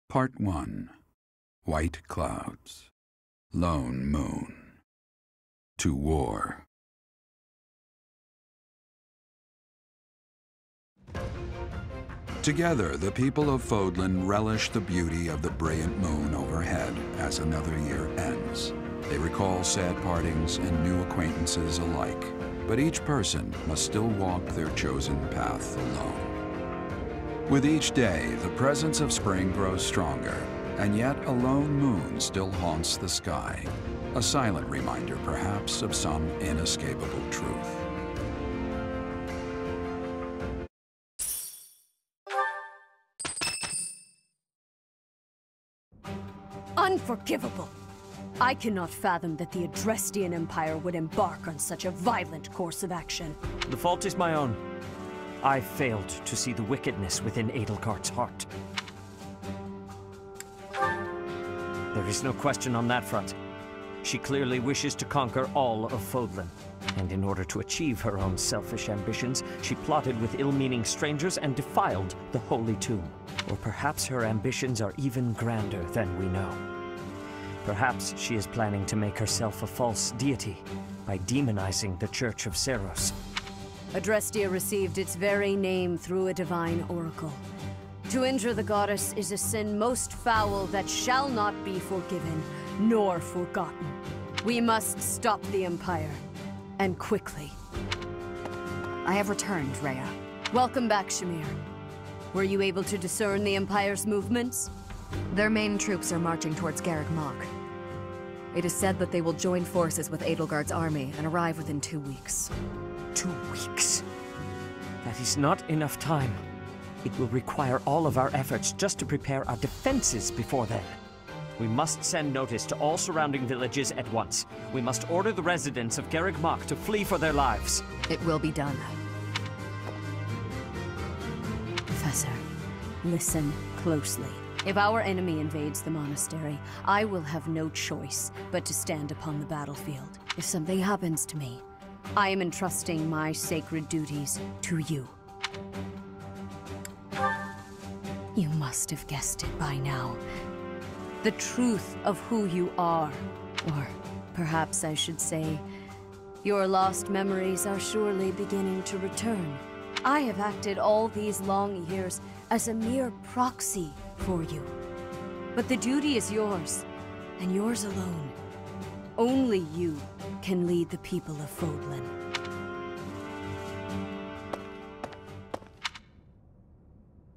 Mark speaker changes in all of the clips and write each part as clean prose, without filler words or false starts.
Speaker 1: Part 1. White Clouds. Lone Moon. To war. Together, the people of Fodlan relish the beauty of the brilliant moon overhead as another year ends. They recall sad partings and new acquaintances alike, but each person must still walk their chosen path alone. With each day, the presence of spring grows stronger, and yet a lone moon still haunts the sky, a silent reminder, perhaps, of some inescapable truth.
Speaker 2: Unforgivable! I cannot fathom that the Adrestian Empire would embark on such a violent course of action.
Speaker 3: The fault is my own. I failed to see the wickedness within Edelgard's heart. There is no question on that front. She clearly wishes to conquer all of Fodlan. And in order to achieve her own selfish ambitions, she plotted with ill-meaning strangers and defiled the Holy Tomb. Or perhaps her ambitions are even grander than we know. Perhaps she is planning to make herself a false deity by demonizing the Church of Serios.
Speaker 2: Adrestia received its very name through a divine oracle. To injure the goddess is a sin most foul that shall not be forgiven, nor forgotten. We must stop the Empire, and quickly.
Speaker 4: I have returned, Rhea.
Speaker 2: Welcome back, Shamir. Were you able to discern the Empire's movements?
Speaker 4: Their main troops are marching towards Garreg Mach. It is said that they will join forces with Edelgard's army and arrive within 2 weeks.
Speaker 3: 2 weeks? That is not enough time. It will require all of our efforts just to prepare our defenses before then. We must send notice to all surrounding villages at once. We must order the residents of Garreg Mach to flee for their lives.
Speaker 4: It will be done.
Speaker 2: Professor, listen closely. If our enemy invades the monastery, I will have no choice but to stand upon the battlefield. If something happens to me, I am entrusting my sacred duties to you. You must have guessed it by now. The truth of who you are. Or perhaps I should say, your lost memories are surely beginning to return. I have acted all these long years as a mere proxy for you. But the duty is yours, and yours alone. Only you can lead the people of Fodlan.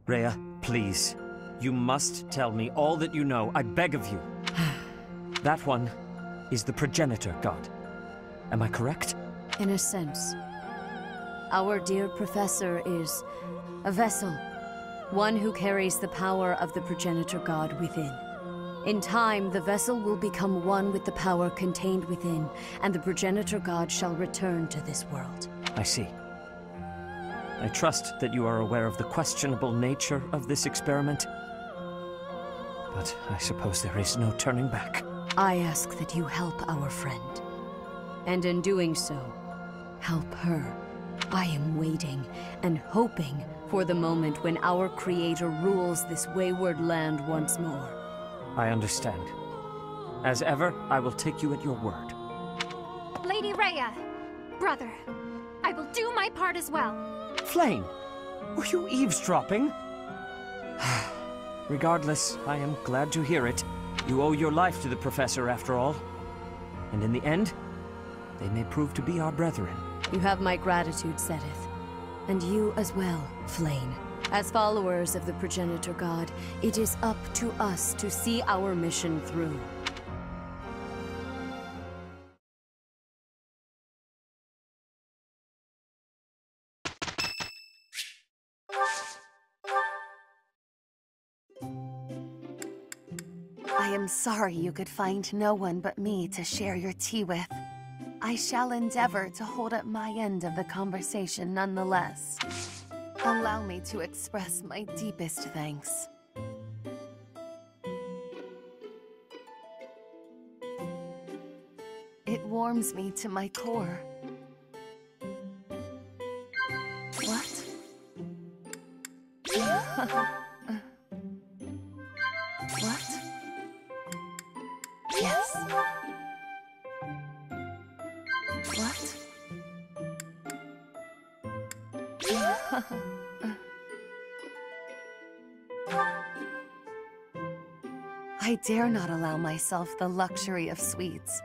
Speaker 3: Rhea, please. You must tell me all that you know, I beg of you. That one is the progenitor god. Am I correct?
Speaker 2: In a sense. Our dear professor is a vessel. One who carries the power of the progenitor god within. In time, the vessel will become one with the power contained within, and the progenitor god shall return to this world.
Speaker 3: I see. I trust that you are aware of the questionable nature of this experiment. But I suppose there is no turning back.
Speaker 2: I ask that you help our friend. And in doing so, help her. I am waiting and hoping for the moment when our Creator rules this wayward land once more.
Speaker 3: I understand. As ever, I will take you at your word.
Speaker 5: Lady Rhea, brother, I will do my part as well.
Speaker 3: Flayn, were you eavesdropping? Regardless, I am glad to hear it. You owe your life to the Professor, after all. And in the end, they may prove to be our brethren.
Speaker 2: You have my gratitude, Seteth. And you as well, Flayn. As followers of the progenitor god, it is up to us to see our mission through.
Speaker 6: I am sorry you could find no one but me to share your tea with. I shall endeavor to hold up my end of the conversation nonetheless. Allow me to express my deepest thanks. It warms me to my core. What? I dare not allow myself the luxury of sweets.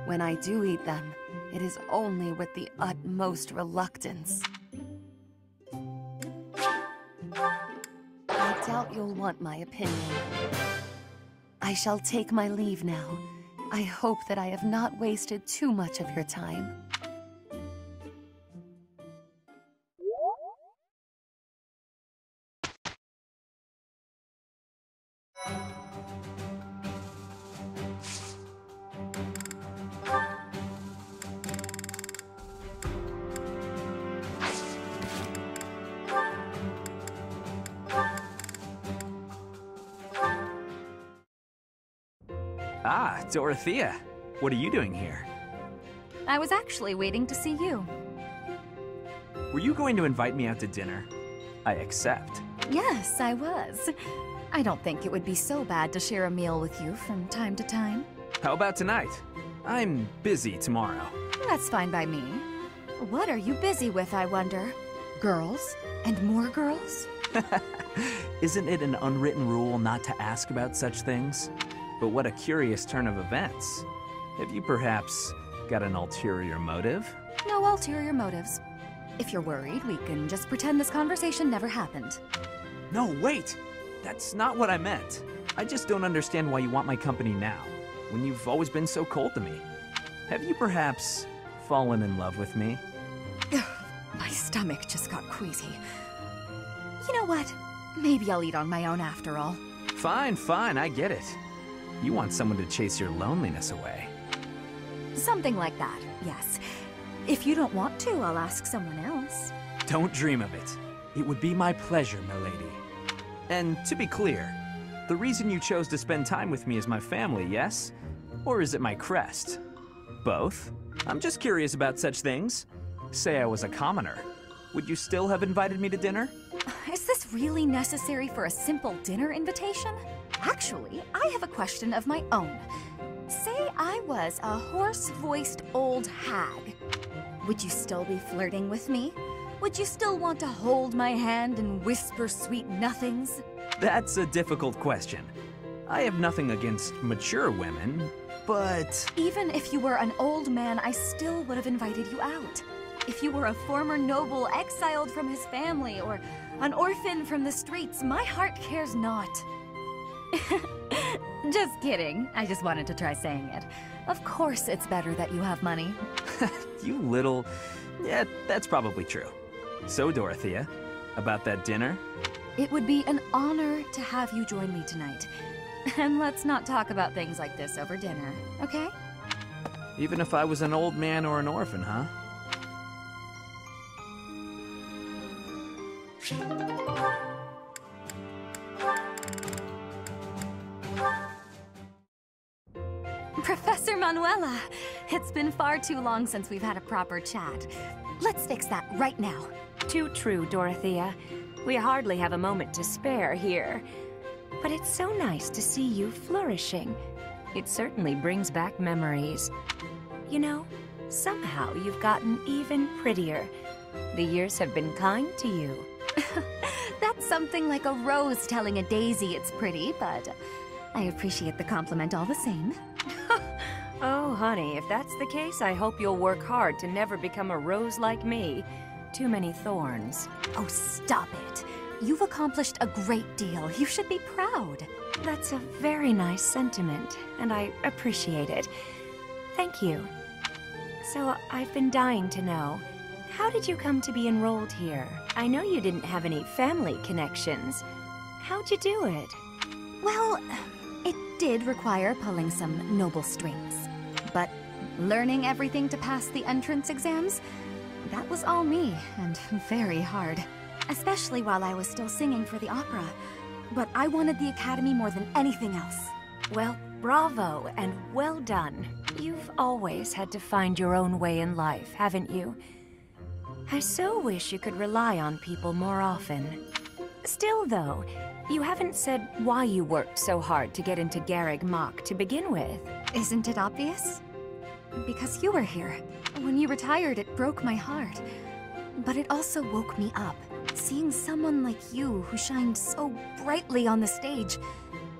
Speaker 6: When I do eat them, it is only with the utmost reluctance. I doubt you'll want my opinion. I shall take my leave now. I hope that I have not wasted too much of your time.
Speaker 7: Ah, Dorothea. What are you doing here?
Speaker 4: I was actually waiting to see you.
Speaker 7: Were you going to invite me out to dinner? I accept.
Speaker 4: Yes, I was. I don't think it would be so bad to share a meal with you from time to time.
Speaker 7: How about tonight? I'm busy tomorrow.
Speaker 4: That's fine by me. What are you busy with, I wonder? Girls? And more girls?
Speaker 7: Isn't it an unwritten rule not to ask about such things? But what a curious turn of events. Have you perhaps got an ulterior motive?
Speaker 4: No ulterior motives. If you're worried, we can just pretend this conversation never happened.
Speaker 7: No, wait! That's not what I meant. I just don't understand why you want my company now, when you've always been so cold to me. Have you perhaps fallen in love with me?
Speaker 4: My stomach just got queasy. You know what? Maybe I'll eat on my own after all.
Speaker 7: Fine, fine, I get it. You want someone to chase your loneliness away.
Speaker 4: Something like that, yes. If you don't want to, I'll ask someone else.
Speaker 7: Don't dream of it. It would be my pleasure, milady. And to be clear, the reason you chose to spend time with me is my family, yes? Or is it my crest? Both? I'm just curious about such things. Say I was a commoner. Would you still have invited me to dinner?
Speaker 4: Is this really necessary for a simple dinner invitation? Actually, I have a question of my own. Say I was a hoarse-voiced old hag. Would you still be flirting with me? Would you still want to hold my hand and whisper sweet nothings?
Speaker 7: That's a difficult question. I have nothing against mature women, but...
Speaker 4: Even if you were an old man, I still would have invited you out. If you were a former noble exiled from his family, or an orphan from the streets, my heart cares not. Just kidding. I just wanted to try saying it. Of course it's better that you have money.
Speaker 7: You little... Yeah, that's probably true. So, Dorothea, about that dinner?
Speaker 4: It would be an honor to have you join me tonight. And let's not talk about things like this over dinner, okay?
Speaker 7: Even if I was an old man or an orphan, huh?
Speaker 4: Professor Manuela! It's been far too long since we've had a proper chat. Let's fix that right now.
Speaker 2: Too true, Dorothea. We hardly have a moment to spare here. But it's so nice to see you flourishing. It certainly brings back memories. You know, somehow you've gotten even prettier. The years have been kind to you.
Speaker 4: That's something like a rose telling a daisy it's pretty, but I appreciate the compliment all the same.
Speaker 2: Oh, honey, if that's the case, I hope you'll work hard to never become a rose like me. Too many thorns.
Speaker 4: Oh, stop it. You've accomplished a great deal. You should be proud.
Speaker 2: That's a very nice sentiment, and I appreciate it. Thank you. So, I've been dying to know, how did you come to be enrolled here? I know you didn't have any family connections. How'd you do it?
Speaker 4: Well, it did require pulling some noble strings. But learning everything to pass the entrance exams, that was all me, and very hard. Especially while I was still singing for the opera. But I wanted the academy more than anything else.
Speaker 2: Well, bravo, and well done. You've always had to find your own way in life, haven't you? I so wish you could rely on people more often. Still, though, you haven't said why you worked so hard to get into Garreg Mach to begin with.
Speaker 4: Isn't it obvious? Because you were here. When you retired, it broke my heart. But it also woke me up. Seeing someone like you, who shined so brightly on the stage,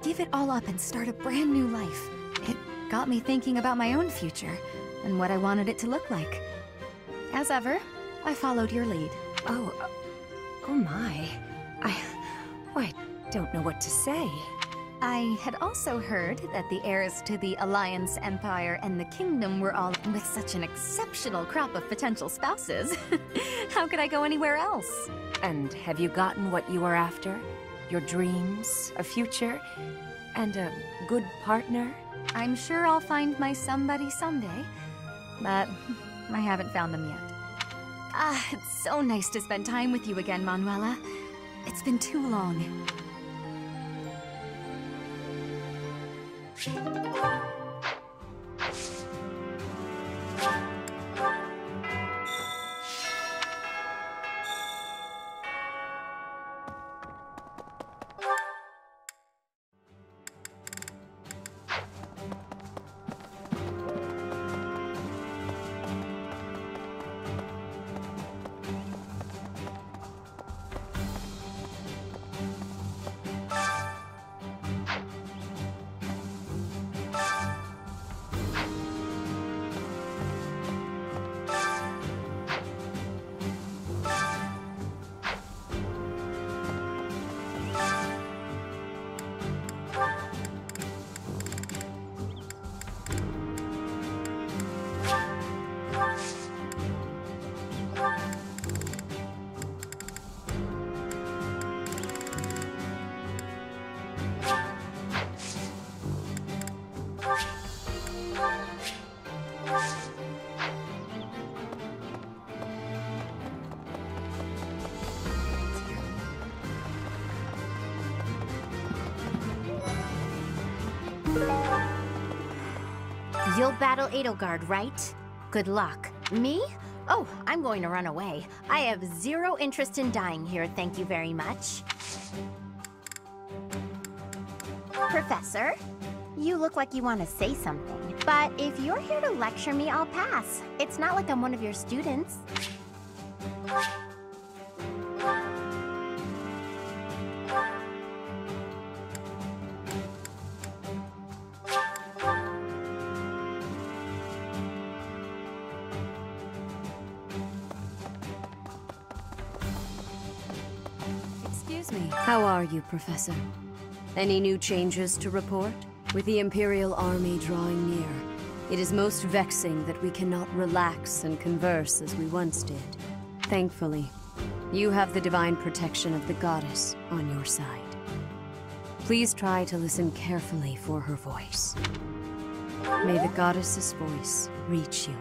Speaker 4: give it all up and start a brand new life. It got me thinking about my own future, and what I wanted it to look like. As ever, I followed your lead.
Speaker 2: Oh my. I don't know what to say.
Speaker 4: I had also heard that the heirs to the Alliance, Empire, and the Kingdom were all with such an exceptional crop of potential spouses. How could I go anywhere else?
Speaker 2: And have you gotten what you were after? Your dreams, a future, and a good partner?
Speaker 4: I'm sure I'll find my somebody someday, but I haven't found them yet. It's so nice to spend time with you again, Manuela. It's been too long.
Speaker 8: You'll battle Edelgard, right? Good luck. Me? Oh, I'm going to run away. I have zero interest in dying here, thank you very much. Professor? You look like you want to say something. But if you're here to lecture me, I'll pass. It's not like I'm one of your students.
Speaker 2: How are you, Professor? Any new changes to report? With the Imperial Army drawing near, it is most vexing that we cannot relax and converse as we once did. Thankfully, you have the divine protection of the goddess on your side. Please try to listen carefully for her voice. May the goddess's voice reach you.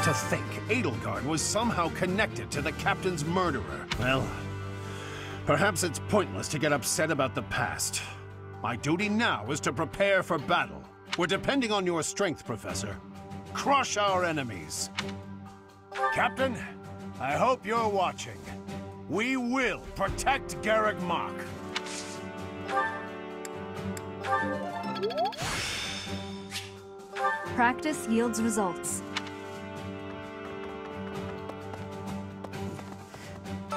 Speaker 9: To think Edelgard was somehow connected to the captain's murderer. Well, perhaps it's pointless to get upset about the past. My duty now is to prepare for battle. We're depending on your strength, Professor. Crush our enemies. Captain, I hope you're watching. We will protect Garreg Mach.
Speaker 4: Practice yields results.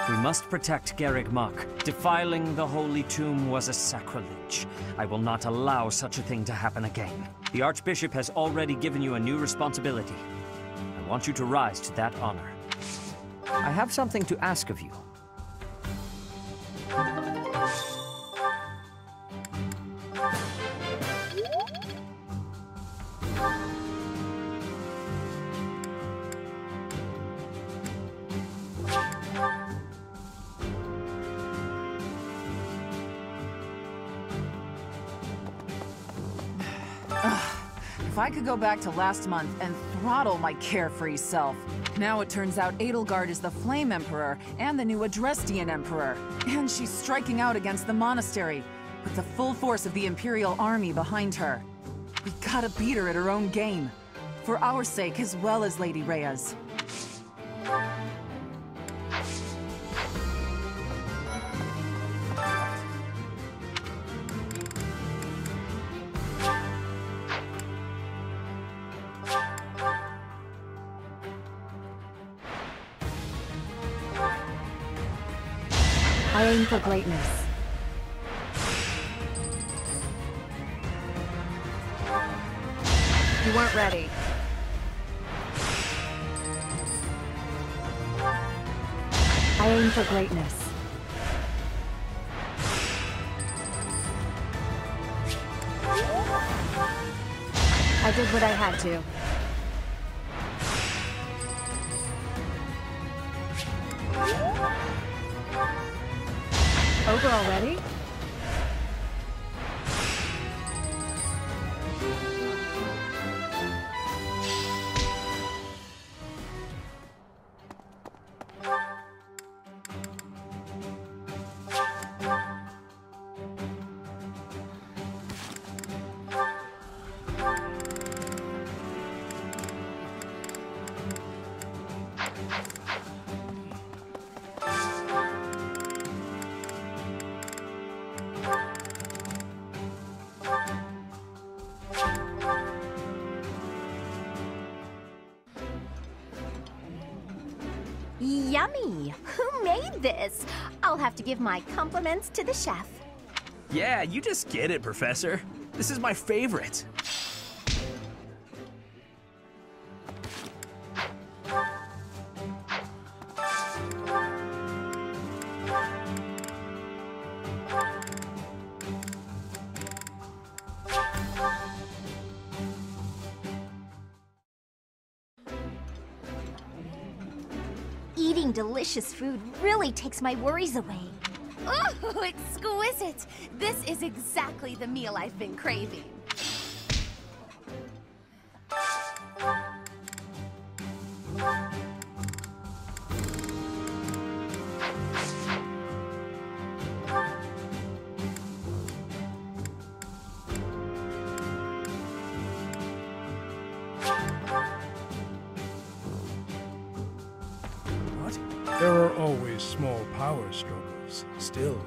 Speaker 3: We must protect Garreg Mach. Defiling the Holy Tomb was a sacrilege. I will not allow such a thing to happen again. The Archbishop has already given you a new responsibility. I want you to rise to that honor. I have something to ask of you.
Speaker 10: If I could go back to last month and throttle my carefree self. Now it turns out Edelgard is the Flame Emperor and the new Adrestian Emperor. And she's striking out against the monastery, with the full force of the Imperial Army behind her. We gotta beat her at her own game. For our sake as well as Lady Rhea's.
Speaker 2: I aim for greatness. You weren't ready. I aim for greatness. I did what I had to. Over already?
Speaker 8: Yummy! Who made this? I'll have to give my compliments to the chef.
Speaker 7: Yeah, you just get it, Professor. This is my favorite.
Speaker 8: Eating delicious food really takes my worries away.
Speaker 6: Oh, exquisite! This is exactly the meal I've been craving.
Speaker 11: There are always small power struggles, still.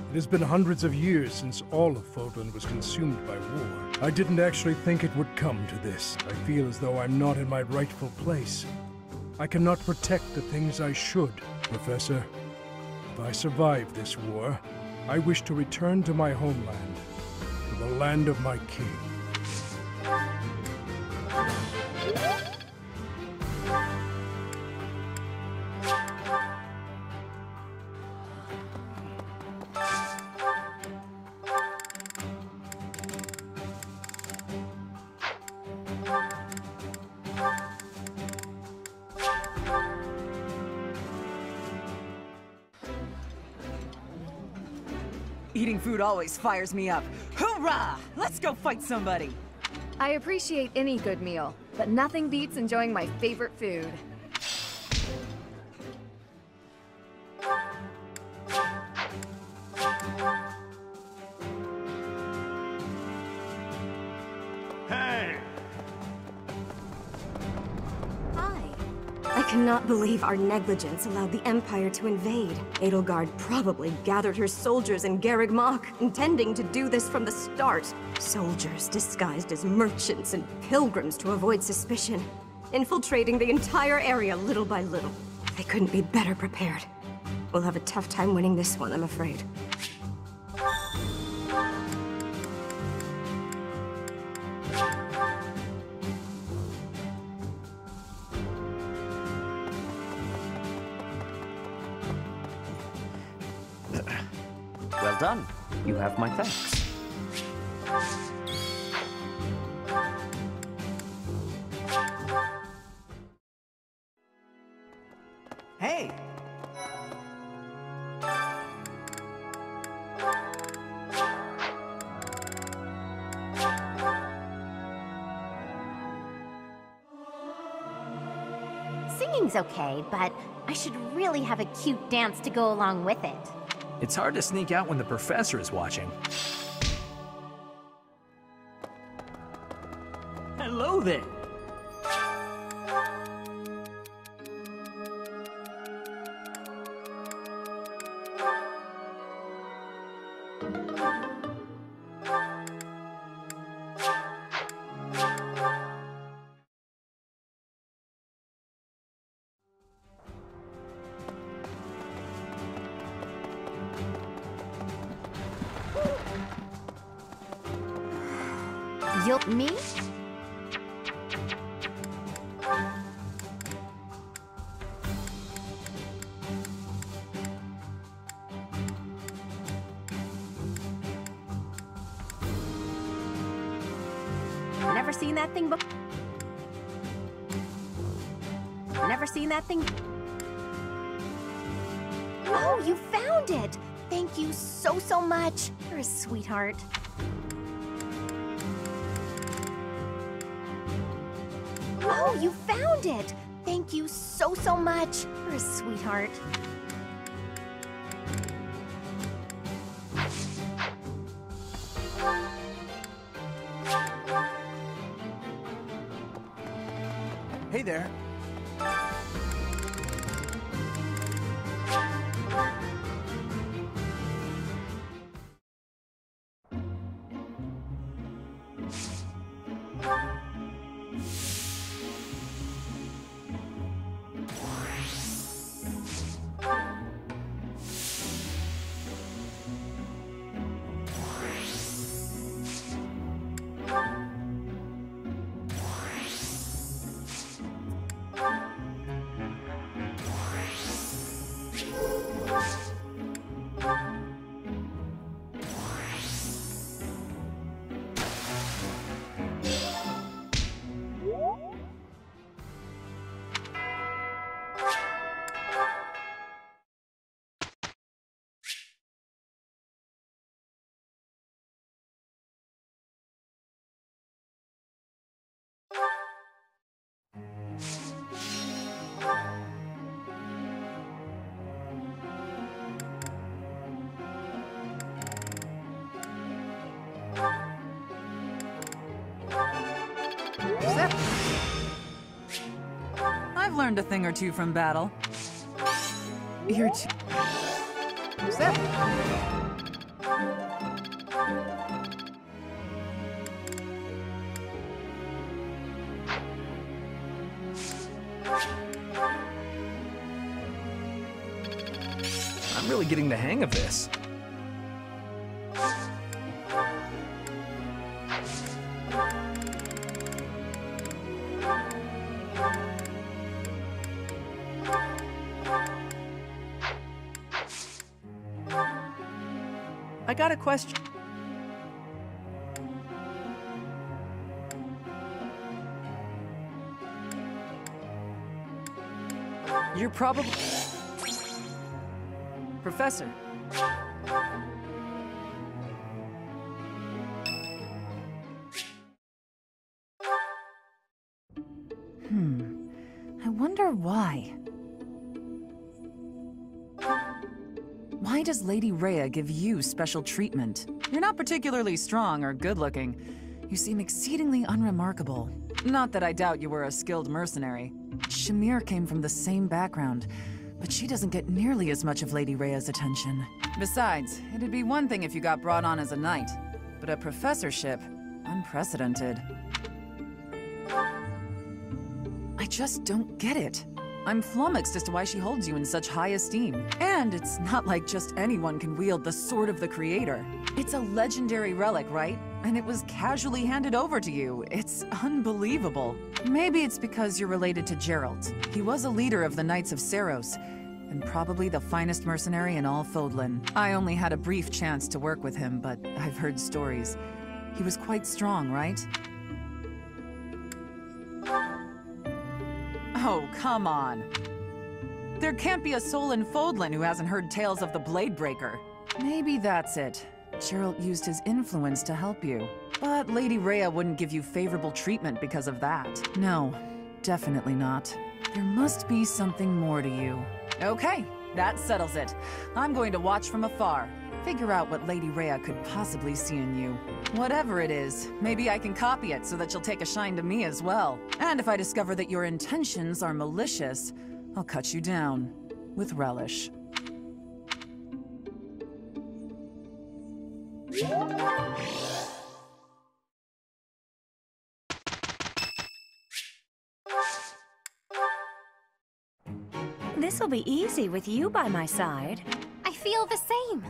Speaker 11: It has been hundreds of years since all of Fodlan was consumed by war. I didn't actually think it would come to this. I feel as though I'm not in my rightful place. I cannot protect the things I should, Professor. If I survive this war, I wish to return to my homeland, to the land of my king.
Speaker 10: Eating food always fires me up. Hoorah! Let's go fight somebody!
Speaker 2: I appreciate any good meal, but nothing beats enjoying my favorite food.
Speaker 9: Hey!
Speaker 12: I cannot believe our negligence allowed the Empire to invade. Edelgard probably gathered her soldiers in Garreg Mach, intending to do this from the start. Soldiers disguised as merchants and pilgrims to avoid suspicion, infiltrating the entire area little by little. They couldn't be better prepared. We'll have a tough time winning this one, I'm afraid.
Speaker 3: Well done. You have my thanks.
Speaker 10: Hey!
Speaker 8: Singing's okay, but I should really have a cute dance to go along with it.
Speaker 7: It's hard to sneak out when the professor is watching.
Speaker 13: Hello there.
Speaker 8: Me? Never seen that thing before. Never seen that thing. Oh, you found it! Thank you so much. You're a sweetheart. Oh, you found it! Thank you so much. You're a sweetheart.
Speaker 7: Hey there.
Speaker 10: I've learned a thing or two from battle. You're too...
Speaker 7: I'm really getting the hang of this. I got a question. You're probably... Professor.
Speaker 10: I wonder why. Why does Lady Rhea give you special treatment? You're not particularly strong or good-looking. You seem exceedingly unremarkable. Not that I doubt you were a skilled mercenary. Shamir came from the same background, but she doesn't get nearly as much of Lady Rhea's attention. Besides, it'd be one thing if you got brought on as a knight, but a professorship? Unprecedented. I just don't get it. I'm flummoxed as to why she holds you in such high esteem. And it's not like just anyone can wield the Sword of the Creator. It's a legendary relic, right? And it was casually handed over to you. It's unbelievable. Maybe it's because you're related to Geralt. He was a leader of the Knights of Serios, and probably the finest mercenary in all Fodlan. I only had a brief chance to work with him, but I've heard stories. He was quite strong, right? Oh, come on. There can't be a soul in Fodlan who hasn't heard tales of the Bladebreaker. Maybe that's it. Geralt used his influence to help you. But Lady Rhea wouldn't give you favorable treatment because of that. No, definitely not. There must be something more to you. Okay, that settles it. I'm going to watch from afar. figure out what Lady Rhea could possibly see in you. Whatever it is, maybe I can copy it so that she'll take a shine to me as well. And if I discover that your intentions are malicious, I'll cut you down with relish.
Speaker 2: This'll be easy with you by my side.
Speaker 5: I feel the same.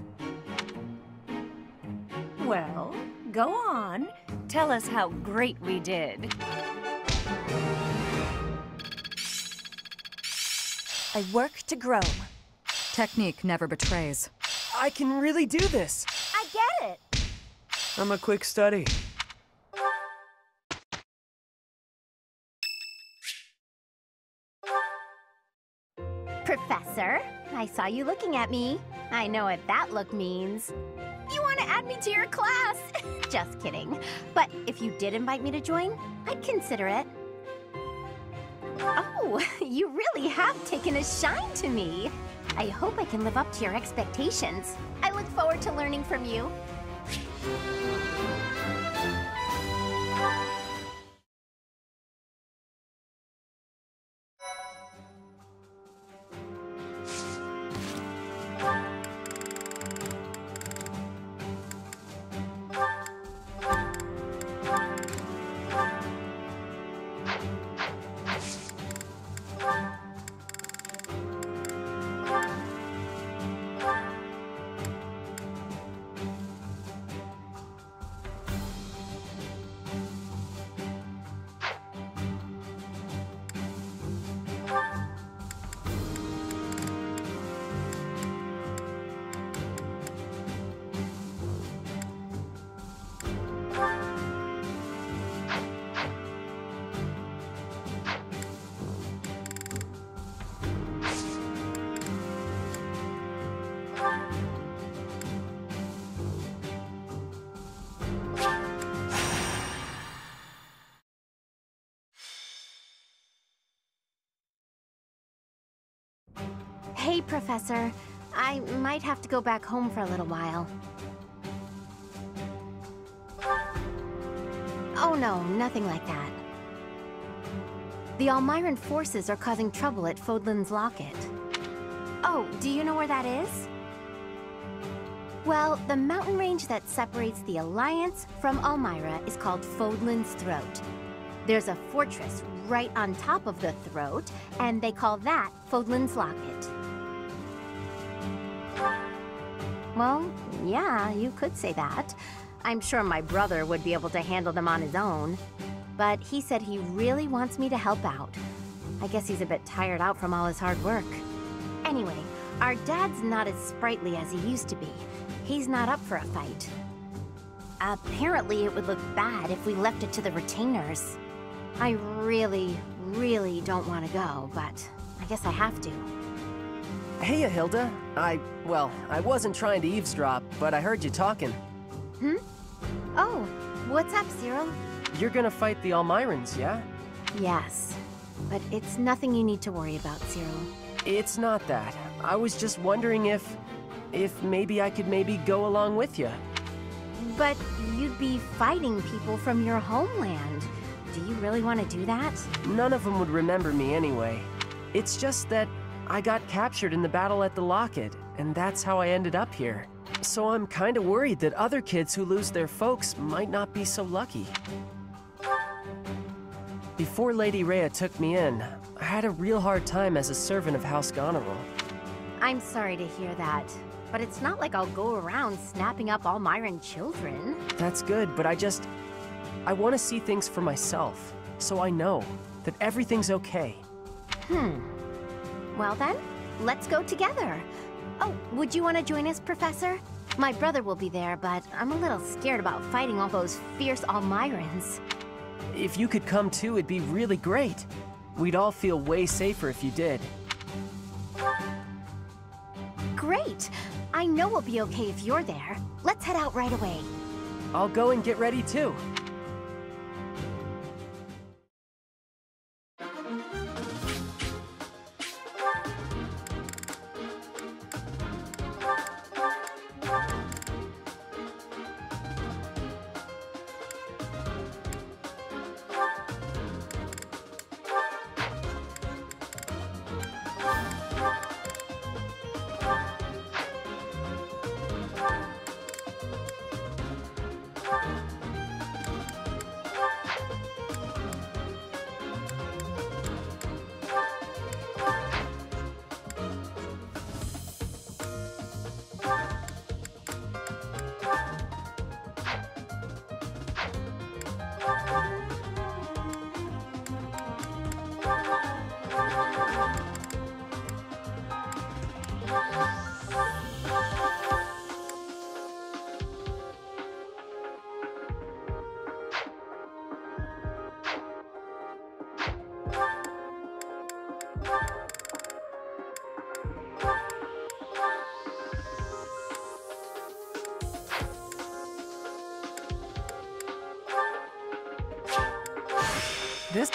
Speaker 2: Well, go on. Tell us how great we did.
Speaker 12: I work to grow.
Speaker 10: Technique never betrays.
Speaker 13: I can really do this.
Speaker 8: I get it.
Speaker 13: I'm a quick study.
Speaker 8: Professor, I saw you looking at me. I know what that look means. You want to add me to your class? Just kidding. But if you did invite me to join, I'd consider it. Oh, you really have taken a shine to me. I hope I can live up to your expectations. I look forward to learning from you. Hey, Professor. I might have to go back home for a little while. Oh no, nothing like that. The Almiran forces are causing trouble at Fodlan's Locket. Oh, do you know where that is? Well, the mountain range that separates the Alliance from Almyra is called Fodlan's Throat. There's a fortress right on top of the throat, and they call that Fodlan's Locket. Well, yeah, you could say that. I'm sure my brother would be able to handle them on his own. But he said he really wants me to help out. I guess he's a bit tired out from all his hard work. Anyway, our dad's not as sprightly as he used to be. He's not up for a fight. Apparently it would look bad if we left it to the retainers. I really, really don't want to go, but I guess I have to.
Speaker 13: Hey, Hilda. I wasn't trying to eavesdrop, but I heard you talking.
Speaker 8: Oh, what's up, Cyril?
Speaker 13: You're gonna fight the Almirans, yeah?
Speaker 8: Yes, but it's nothing you need to worry about, Cyril.
Speaker 13: It's not that. I was just wondering if maybe I could go along with you.
Speaker 8: But you'd be fighting people from your homeland. Do you really want to do that?
Speaker 13: None of them would remember me anyway. It's just that I got captured in the battle at the Locket, and that's how I ended up here. So I'm kinda worried that other kids who lose their folks might not be so lucky. Before Lady Rhea took me in, I had a real hard time as a servant of House Goneril.
Speaker 8: I'm sorry to hear that, but it's not like I'll go around snapping up Almiran children.
Speaker 13: That's good, but I want to see things for myself, so I know that everything's okay.
Speaker 8: Well then, let's go together. Oh, would you want to join us, Professor? My brother will be there, but I'm a little scared about fighting all those fierce Almirans.
Speaker 13: If you could come too, it'd be really great. We'd all feel way safer if you did.
Speaker 8: Great! I know we'll be okay if you're there. Let's head out right away.
Speaker 13: I'll go and get ready too. this...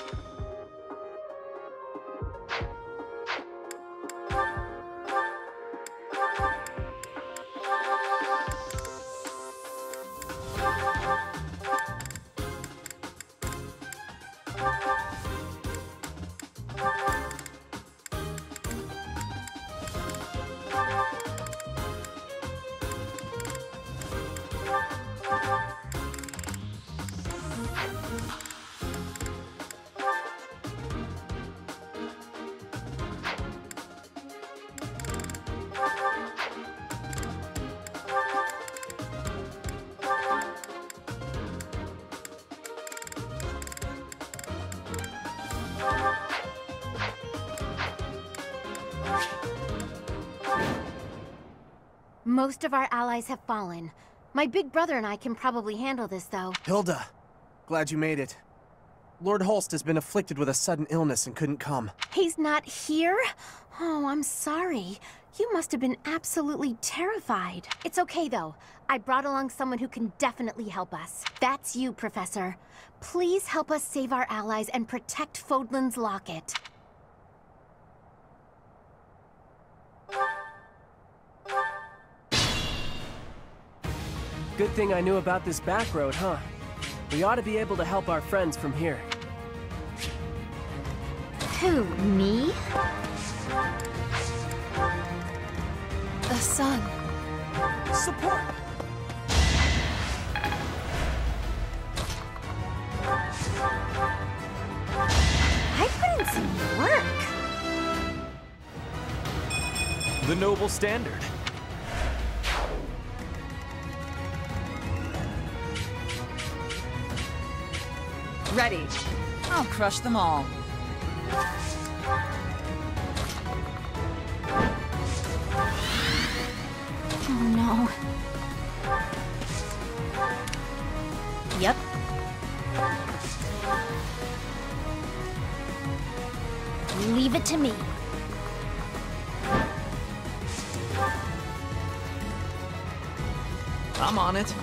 Speaker 8: Most of our allies have fallen. My big brother and I can probably handle this, though.
Speaker 13: Hilda, glad you made it. Lord Holst has been afflicted with a sudden illness and couldn't come.
Speaker 8: He's not here? Oh, I'm sorry. You must have been absolutely terrified. It's okay, though. I brought along someone who can definitely help us. That's you, Professor. Please help us save our allies and protect Fodlan's locket.
Speaker 13: Good thing I knew about this back road, huh? We ought to be able to help our friends from here.
Speaker 8: Who, me?
Speaker 6: The sun.
Speaker 13: Support!
Speaker 8: I put in some work.
Speaker 7: The noble standard.
Speaker 10: Ready. I'll crush them all.
Speaker 8: Oh no. Yep. Leave it to me.
Speaker 7: I'm on it.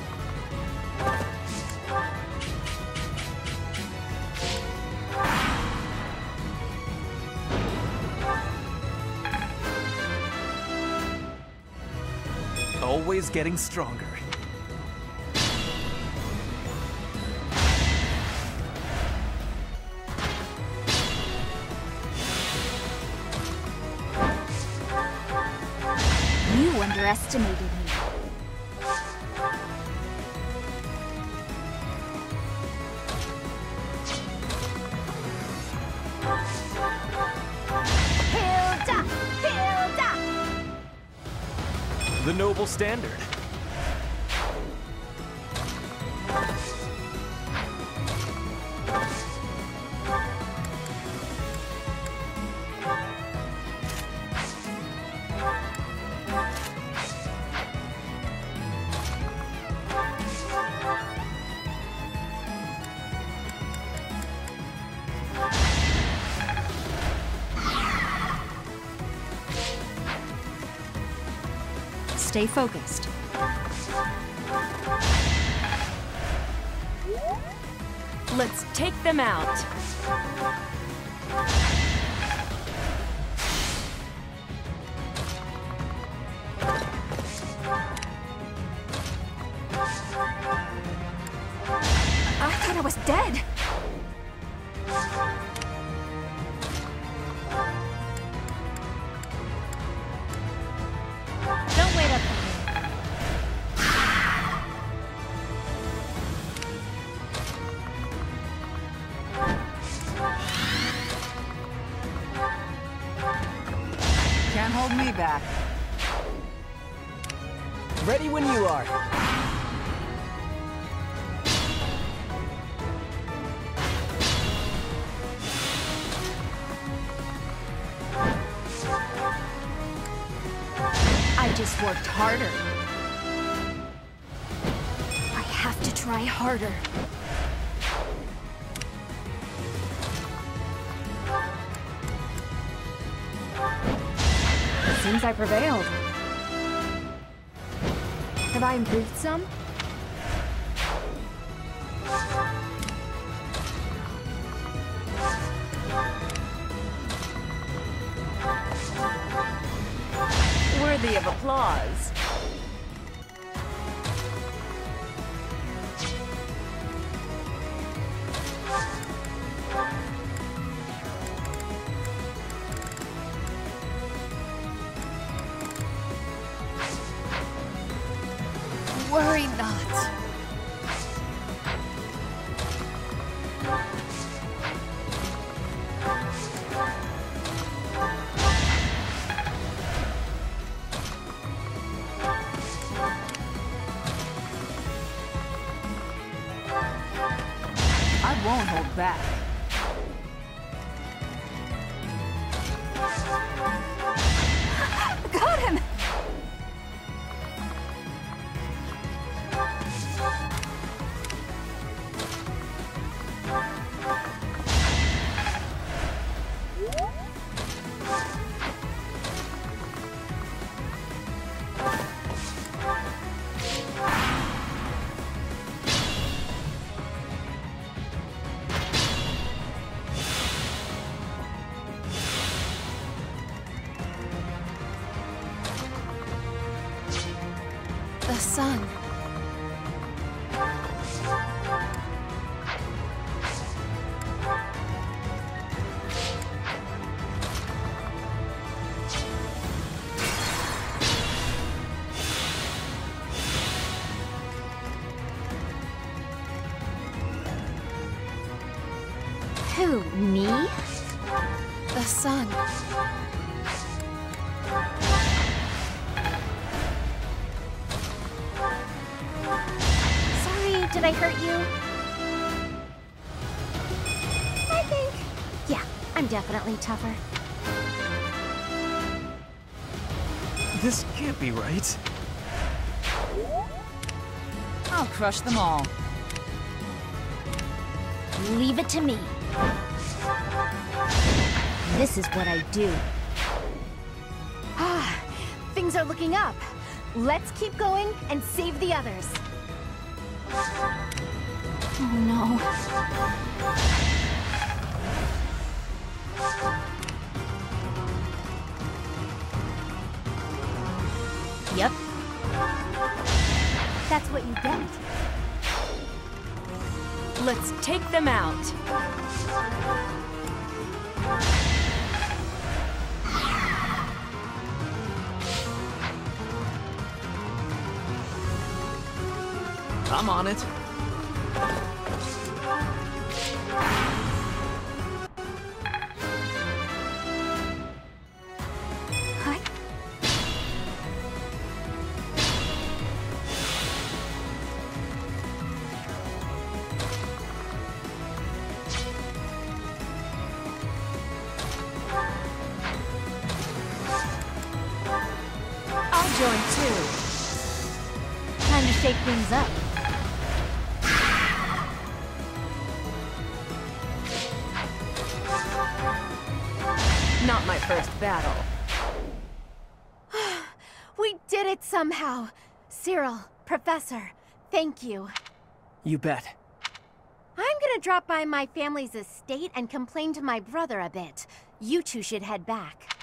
Speaker 7: Always getting stronger.
Speaker 5: You underestimated me.
Speaker 8: Hilda! Hilda!
Speaker 7: The noble standard.
Speaker 10: Stay focused.
Speaker 14: Let's take them out.
Speaker 4: I thought I was dead.
Speaker 5: Don't wait up for me.
Speaker 10: Can't hold me back.
Speaker 13: Ready when you are.
Speaker 4: I just worked harder. I have to try harder.
Speaker 10: It seems I prevailed. Have I improved some?
Speaker 14: worthy of applause.
Speaker 6: Worry not.
Speaker 10: I won't hold back.
Speaker 4: Got him!
Speaker 6: The sun.
Speaker 8: Who, me?
Speaker 6: The sun.
Speaker 8: Sorry, did I hurt you? I think. Yeah, I'm definitely tougher.
Speaker 7: This can't be right.
Speaker 10: I'll crush them all.
Speaker 8: Leave it to me. This is what I do. Ah, things are looking up. Let's keep going and save the others. Oh no. Yep. That's what you get.
Speaker 14: Let's take them out.
Speaker 7: I'm on it.
Speaker 4: Hi.
Speaker 14: I'll join too.
Speaker 8: Time to shake things up.
Speaker 14: Not my first battle.
Speaker 8: We did it somehow. Cyril, Professor, thank you.
Speaker 13: You bet.
Speaker 8: I'm gonna drop by my family's estate and complain to my brother a bit. You two should head back.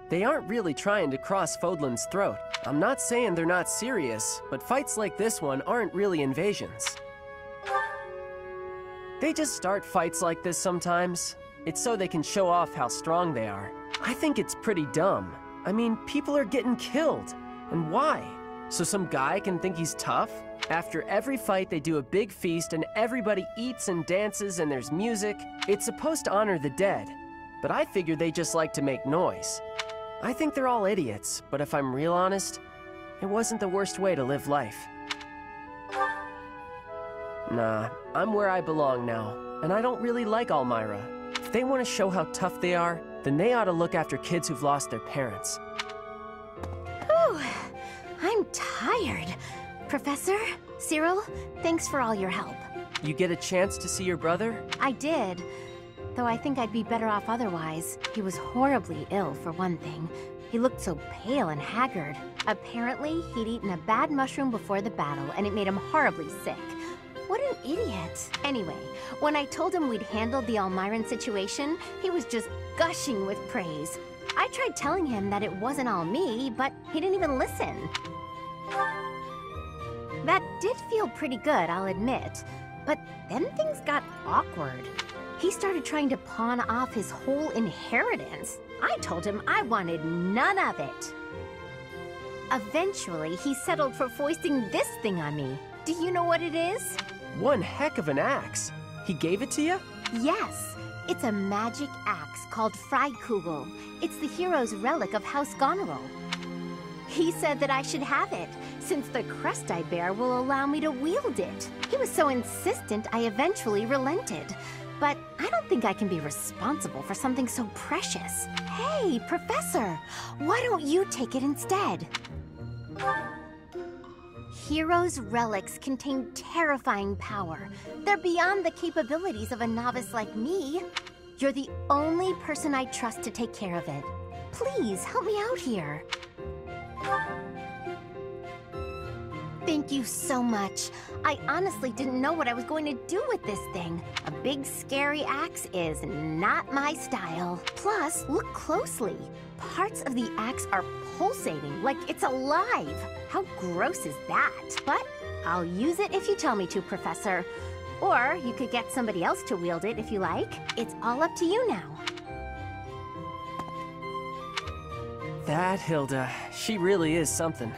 Speaker 13: They aren't really trying to cross Fodlan's throat. I'm not saying they're not serious, but fights like this one aren't really invasions. They just start fights like this sometimes. It's so they can show off how strong they are. I think it's pretty dumb. I mean, people are getting killed. And why? So some guy can think he's tough? After every fight, they do a big feast and everybody eats and dances and there's music. It's supposed to honor the dead, but I figure they just like to make noise. I think they're all idiots, but if I'm real honest, it wasn't the worst way to live life. Nah, I'm where I belong now, and I don't really like Almyra. If they want to show how tough they are, then they ought to look after kids who've lost their parents.
Speaker 8: Whew, I'm tired. Professor, Cyril, thanks for all your help.
Speaker 13: You get a chance to see your brother?
Speaker 8: I did. though I think I'd be better off otherwise. He was horribly ill, for one thing. He looked so pale and haggard. Apparently, he'd eaten a bad mushroom before the battle, and it made him horribly sick. What an idiot. Anyway, when I told him we'd handled the Almiran situation, he was just gushing with praise. I tried telling him that it wasn't all me, but he didn't even listen. That did feel pretty good, I'll admit. But then things got awkward. He started trying to pawn off his whole inheritance. I told him I wanted none of it. Eventually, he settled for foisting this thing on me. Do you know what it is?
Speaker 13: One heck of an axe. He gave it to you?
Speaker 8: Yes. It's a magic axe called Freikugel. It's the hero's relic of House Goneril. He said that I should have it, since the crest I bear will allow me to wield it. He was so insistent, I eventually relented. But I don't think I can be responsible for something so precious. Hey, Professor, why don't you take it instead? Heroes' relics contain terrifying power. They're beyond the capabilities of a novice like me. You're the only person I trust to take care of it. Please, help me out here. Thank you so much. I honestly didn't know what I was going to do with this thing. A big, scary axe is not my style. Plus, look closely. Parts of the axe are pulsating, like it's alive. How gross is that? But I'll use it if you tell me to, Professor. Or you could get somebody else to wield it if you like. It's all up to you now.
Speaker 13: That Hilda, she really is something.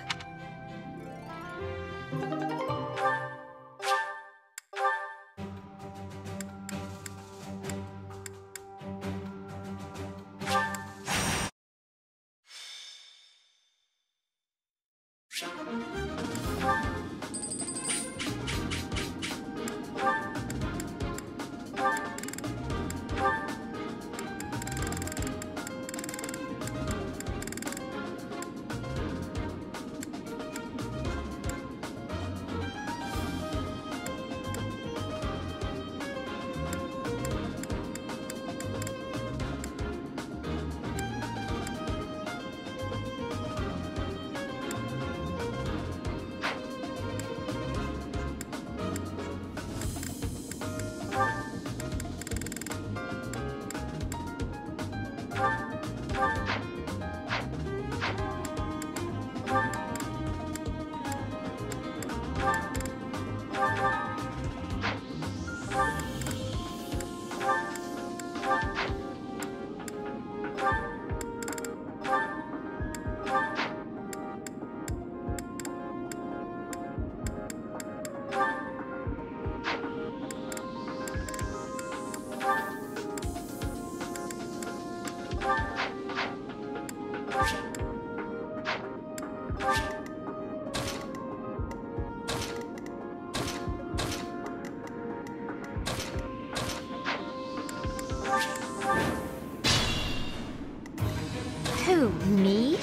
Speaker 8: Who, me?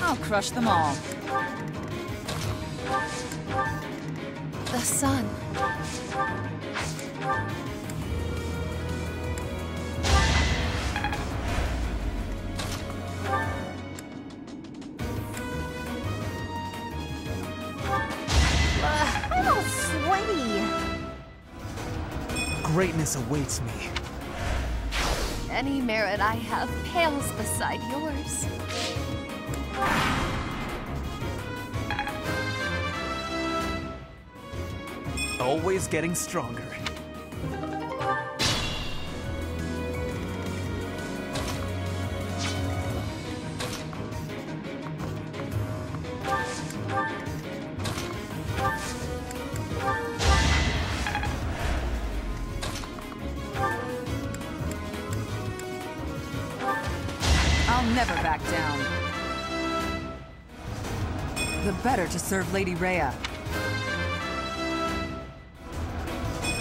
Speaker 10: I'll crush them all.
Speaker 6: The sun.
Speaker 8: I'm all sweaty.
Speaker 7: Greatness awaits me.
Speaker 6: Any merit I have pales beside yours.
Speaker 7: Always getting stronger.
Speaker 10: I'll never back down. The better to serve Lady Rhea.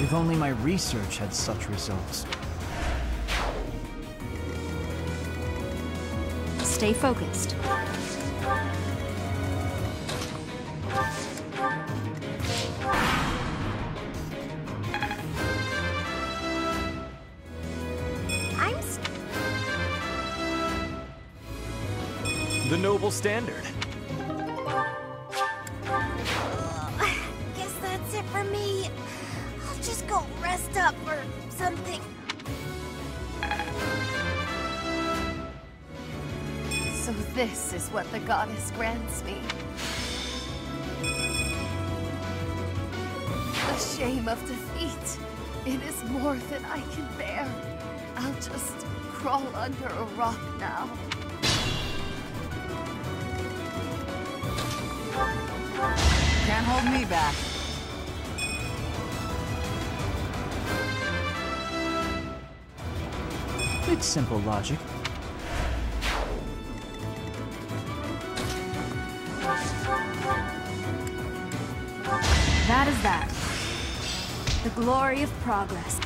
Speaker 7: If only my research had such results.
Speaker 2: Stay focused.
Speaker 7: the noble standard.
Speaker 6: Guess that's it for me. I'll just go rest up or something. So this is what the goddess grants me. The shame of defeat. It is more than I can bear. I'll just crawl under a rock now.
Speaker 10: Can't hold me back.
Speaker 7: It's simple logic.
Speaker 2: That is that. The glory of progress.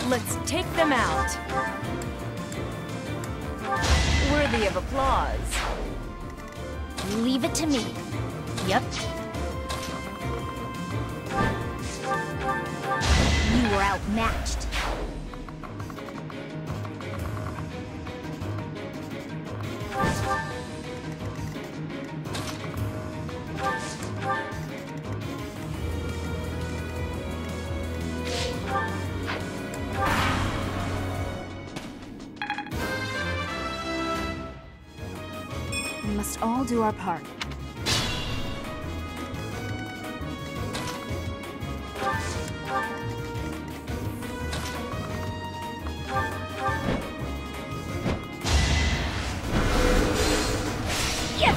Speaker 14: Let's take them out. Worthy of applause.
Speaker 8: Leave it to me. Yep. You were outmatched.
Speaker 2: We must all do our part.
Speaker 8: Yeah.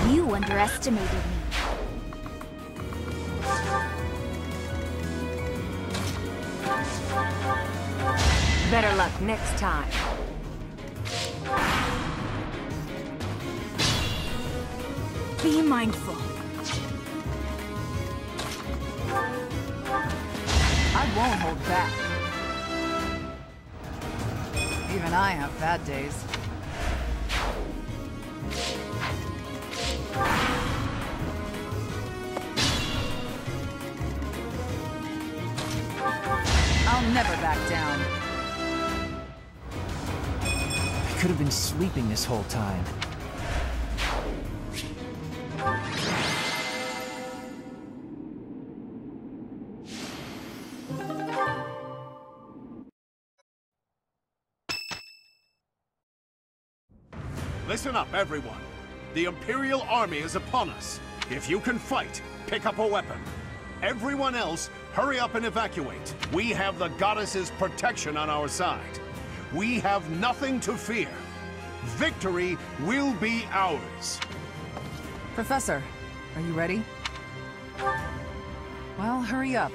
Speaker 8: You underestimated me.
Speaker 14: Better luck next time.
Speaker 2: Be mindful.
Speaker 10: I won't hold back. Even I have bad days. I'll never back down.
Speaker 7: I could have been sleeping this whole time.
Speaker 9: Listen up, everyone. The Imperial Army is upon us. If you can fight, pick up a weapon. Everyone else, hurry up and evacuate. We have the goddess's protection on our side. We have nothing to fear. Victory will be ours.
Speaker 10: Professor, are you ready? Well, hurry up.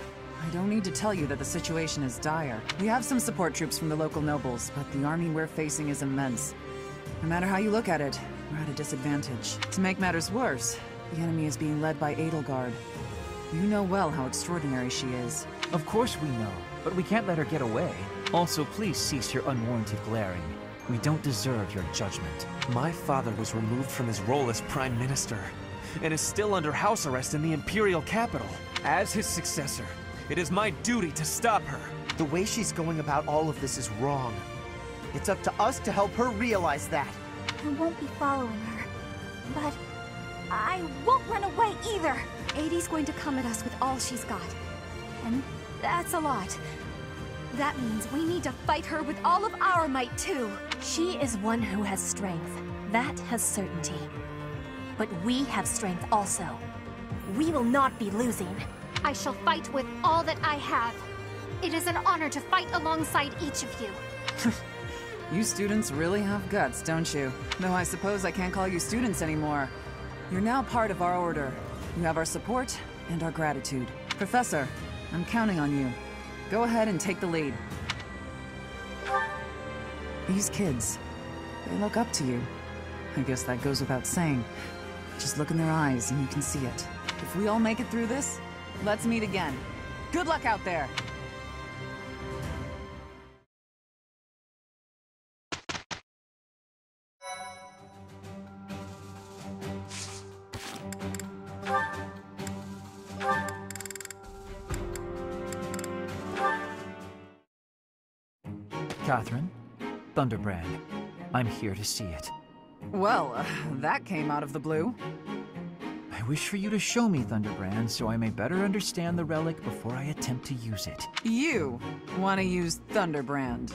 Speaker 10: I don't need to tell you that the situation is dire. We have some support troops from the local nobles, but the army we're facing is immense. No matter how you look at it, we're at a disadvantage. To make matters worse, the enemy is being led by Edelgard. You know well how extraordinary she is.
Speaker 7: Of course we know, but we can't let her get away. Also, please cease your unwarranted glaring. We don't deserve your judgment. My father was removed from his role as Prime Minister, and is still under house arrest in the Imperial capital. As his successor, it is my duty to stop her.
Speaker 15: The way she's going about all of this is wrong. It's up to us to help her realize that.
Speaker 4: I won't be following her, but I won't run away either.
Speaker 2: Adie's going to come at us with all she's got. And that's a lot. That means we need to fight her with all of our might, too.
Speaker 8: She is one who has strength. That has certainty. But we have strength also. We will not be losing.
Speaker 5: I shall fight with all that I have. It is an honor to fight alongside each of you.
Speaker 10: You students really have guts, don't you? Though I suppose I can't call you students anymore. You're now part of our order. You have our support and our gratitude. Professor, I'm counting on you. Go ahead and take the lead. These kids, they look up to you. I guess that goes without saying. Just look in their eyes and you can see it. If we all make it through this, let's meet again. Good luck out there!
Speaker 7: Catherine, Thunderbrand, I'm here to see it.
Speaker 10: Well, that came out of the blue.
Speaker 7: I wish for you to show me, Thunderbrand, so I may better understand the relic before I attempt to use it.
Speaker 10: You want to use Thunderbrand.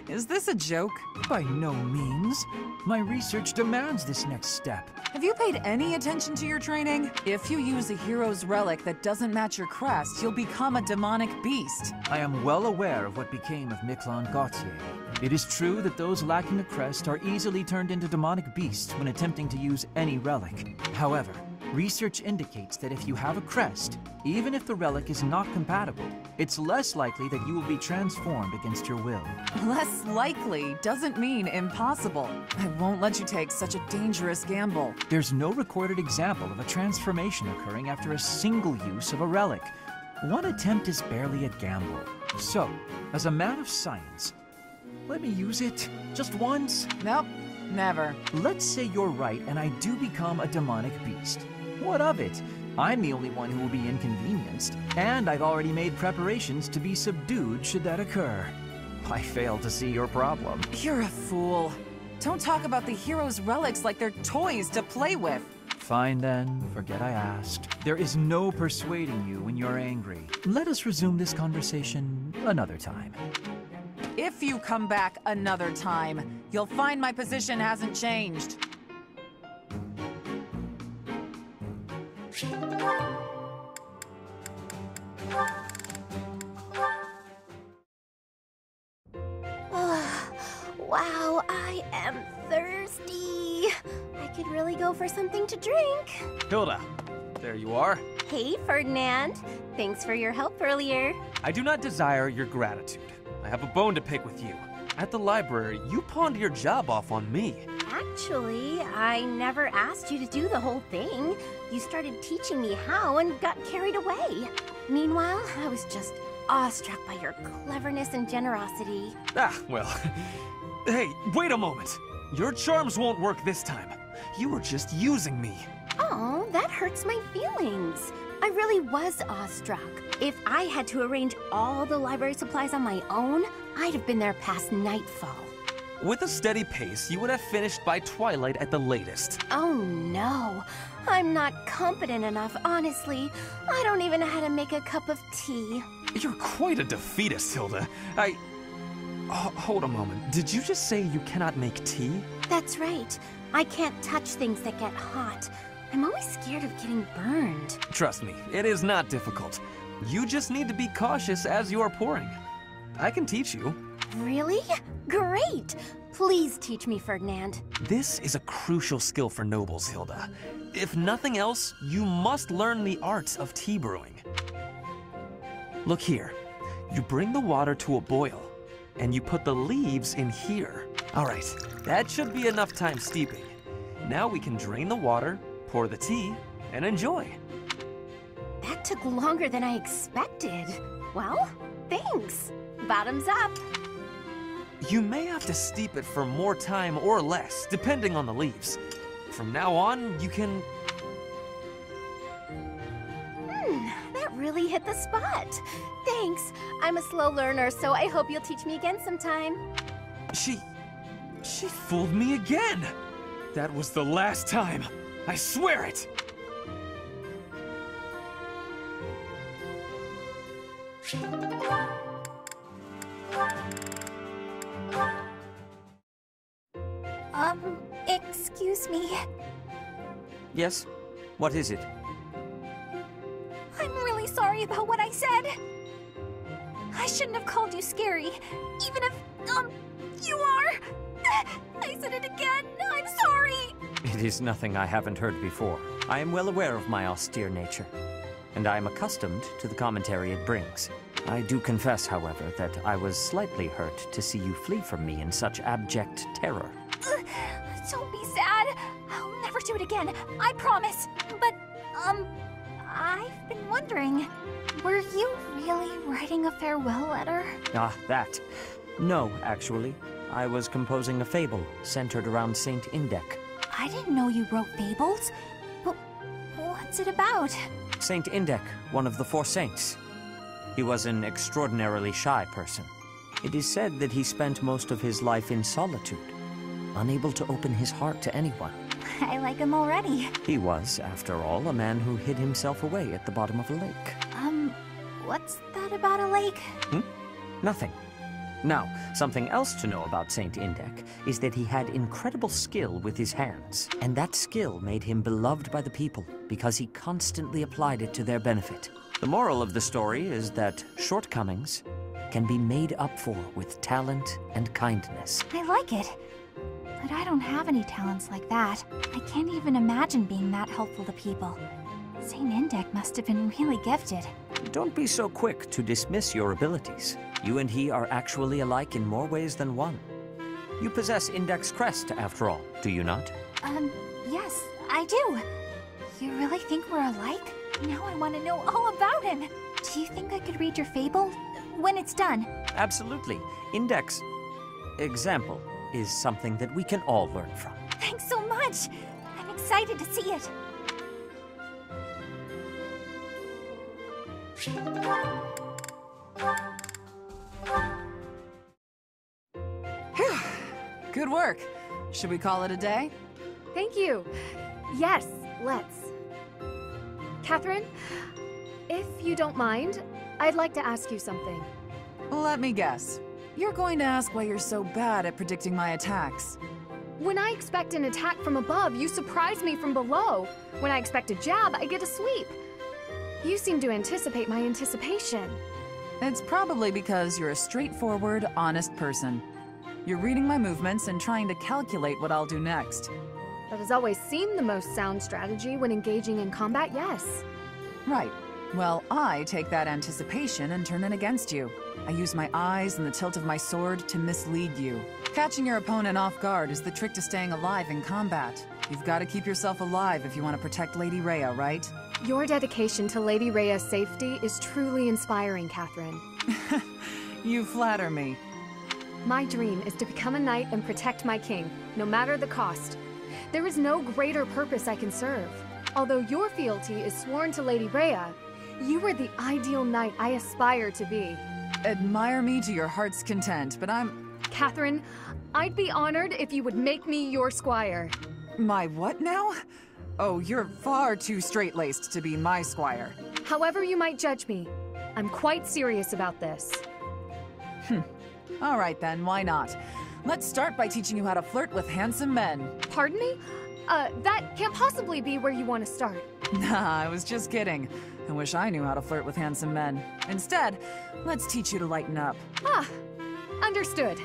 Speaker 10: Is this a joke?
Speaker 7: By no means. My research demands this next step.
Speaker 10: Have you paid any attention to your training? If you use a hero's relic that doesn't match your crest, you'll become a demonic beast.
Speaker 7: I am well aware of what became of Myla+Gauthier. It is true that those lacking a crest are easily turned into demonic beasts when attempting to use any relic. However, research indicates that if you have a crest, even if the relic is not compatible, it's less likely that you will be transformed against your will.
Speaker 10: Less likely doesn't mean impossible. I won't let you take such a dangerous gamble.
Speaker 7: There's no recorded example of a transformation occurring after a single use of a relic. One attempt is barely a gamble. So, as a man of science, let me use it just once.
Speaker 10: Nope, never.
Speaker 7: Let's say you're right and I do become a demonic beast. What of it? I'm the only one who will be inconvenienced, and I've already made preparations to be subdued should that occur. I fail to see your problem.
Speaker 10: You're a fool. Don't talk about the hero's relics like they're toys to play with.
Speaker 7: Fine then, forget I asked. There is no persuading you when you're angry. Let us resume this conversation another time.
Speaker 10: If you come back another time, you'll find my position hasn't changed.
Speaker 8: Wow, I am thirsty. I could really go for something to drink.
Speaker 3: Hilda, there you are.
Speaker 8: Hey, Ferdinand. Thanks for your help earlier.
Speaker 3: I do not desire your gratitude. I have a bone to pick with you. At the library, you pawned your job off on me.
Speaker 8: Actually, I never asked you to do the whole thing. You started teaching me how and got carried away. Meanwhile, I was just awestruck by your cleverness and generosity.
Speaker 3: Ah, well. Hey, wait a moment. Your charms won't work this time. You were just using me.
Speaker 8: Oh, that hurts my feelings. I really was awestruck. If I had to arrange all the library supplies on my own, I'd have been there past nightfall.
Speaker 3: With a steady pace, you would have finished by twilight at the latest.
Speaker 8: Oh no, I'm not competent enough, honestly. I don't even know how to make a cup of tea.
Speaker 3: You're quite a defeatist, Hilda. Hold a moment. Did you just say you cannot make tea?
Speaker 8: That's right. I can't touch things that get hot. I'm always scared of getting burned.
Speaker 3: Trust me, it is not difficult. You just need to be cautious as you are pouring. I can teach you.
Speaker 8: Really? Great! Please teach me, Ferdinand.
Speaker 3: This is a crucial skill for nobles, Hilda. If nothing else, you must learn the arts of tea brewing. Look here. You bring the water to a boil, and you put the leaves in here. All right, that should be enough time steeping. Now we can drain the water, pour the tea, and enjoy.
Speaker 8: That took longer than I expected. Well, thanks. Bottoms up.
Speaker 3: You may have to steep it for more time or less, depending on the leaves. From now on, you can...
Speaker 8: That really hit the spot. Thanks. I'm a slow learner, so I hope you'll teach me again sometime.
Speaker 3: She fooled me again. That was the last time. I swear it.
Speaker 5: Excuse me.
Speaker 3: Yes? What is it?
Speaker 5: I'm really sorry about what I said. I shouldn't have called you scary, even if, you are. I said it again. I'm sorry.
Speaker 3: It is nothing I haven't heard before. I am well aware of my austere nature, and I am accustomed to the commentary it brings. I do confess, however, that I was slightly hurt to see you flee from me in such abject terror.
Speaker 5: Don't be sad. I'll never do it again. I promise. But, I've been wondering, were you really writing a farewell letter?
Speaker 3: Ah, that. No, actually. I was composing a fable centered around Saint Indech.
Speaker 5: I didn't know you wrote fables. But what's it about?
Speaker 3: Saint Indech, one of the four saints. He was an extraordinarily shy person. It is said that he spent most of his life in solitude, unable to open his heart to anyone.
Speaker 5: I like him already.
Speaker 3: He was, after all, a man who hid himself away at the bottom of a lake.
Speaker 5: What's that about a lake?
Speaker 3: Nothing. Now, something else to know about Saint Indech is that he had incredible skill with his hands, and that skill made him beloved by the people because he constantly applied it to their benefit. The moral of the story is that shortcomings can be made up for with talent and kindness.
Speaker 5: I like it. But I don't have any talents like that. I can't even imagine being that helpful to people. Saint Indech must have been really gifted.
Speaker 3: Don't be so quick to dismiss your abilities. You and he are actually alike in more ways than one. You possess Indech's crest, after all, do you not?
Speaker 5: Yes, I do. You really think we're alike? Now I want to know all about him. Do you think I could read your fable when it's done?
Speaker 3: Absolutely. Indech's example is something that we can all learn from.
Speaker 5: Thanks so much. I'm excited to see it.
Speaker 10: Phew. Good work. Should we call it a day?
Speaker 16: Thank you. Yes, let's. Catherine, if you don't mind, I'd like to ask you something.
Speaker 10: Let me guess. You're going to ask why you're so bad at predicting my attacks.
Speaker 16: When I expect an attack from above, you surprise me from below. When I expect a jab, I get a sweep. You seem to anticipate my anticipation.
Speaker 10: It's probably because you're a straightforward, honest person. You're reading my movements and trying to calculate what I'll do next.
Speaker 16: That has always seemed the most sound strategy when engaging in combat, yes.
Speaker 10: Right. Well, I take that anticipation and turn it against you. I use my eyes and the tilt of my sword to mislead you. Catching your opponent off guard is the trick to staying alive in combat. You've got to keep yourself alive if you want to protect Lady Rhea, right?
Speaker 16: Your dedication to Lady Rhea's safety is truly inspiring, Catherine.
Speaker 10: You flatter me.
Speaker 16: My dream is to become a knight and protect my king, no matter the cost. There is no greater purpose I can serve. Although your fealty is sworn to Lady Rhea, you are the ideal knight I aspire to be.
Speaker 10: Admire me to your heart's content, but
Speaker 16: Catherine, I'd be honored if you would make me your squire.
Speaker 10: My what now? Oh, you're far too straight-laced to be my squire.
Speaker 16: However you might judge me, I'm quite serious about this.
Speaker 10: All right then, why not? Let's start by teaching you how to flirt with handsome men.
Speaker 16: Pardon me? That can't possibly be where you want to start.
Speaker 10: Nah, I was just kidding. I wish I knew how to flirt with handsome men. Instead, let's teach you to lighten up.
Speaker 16: Ah, understood.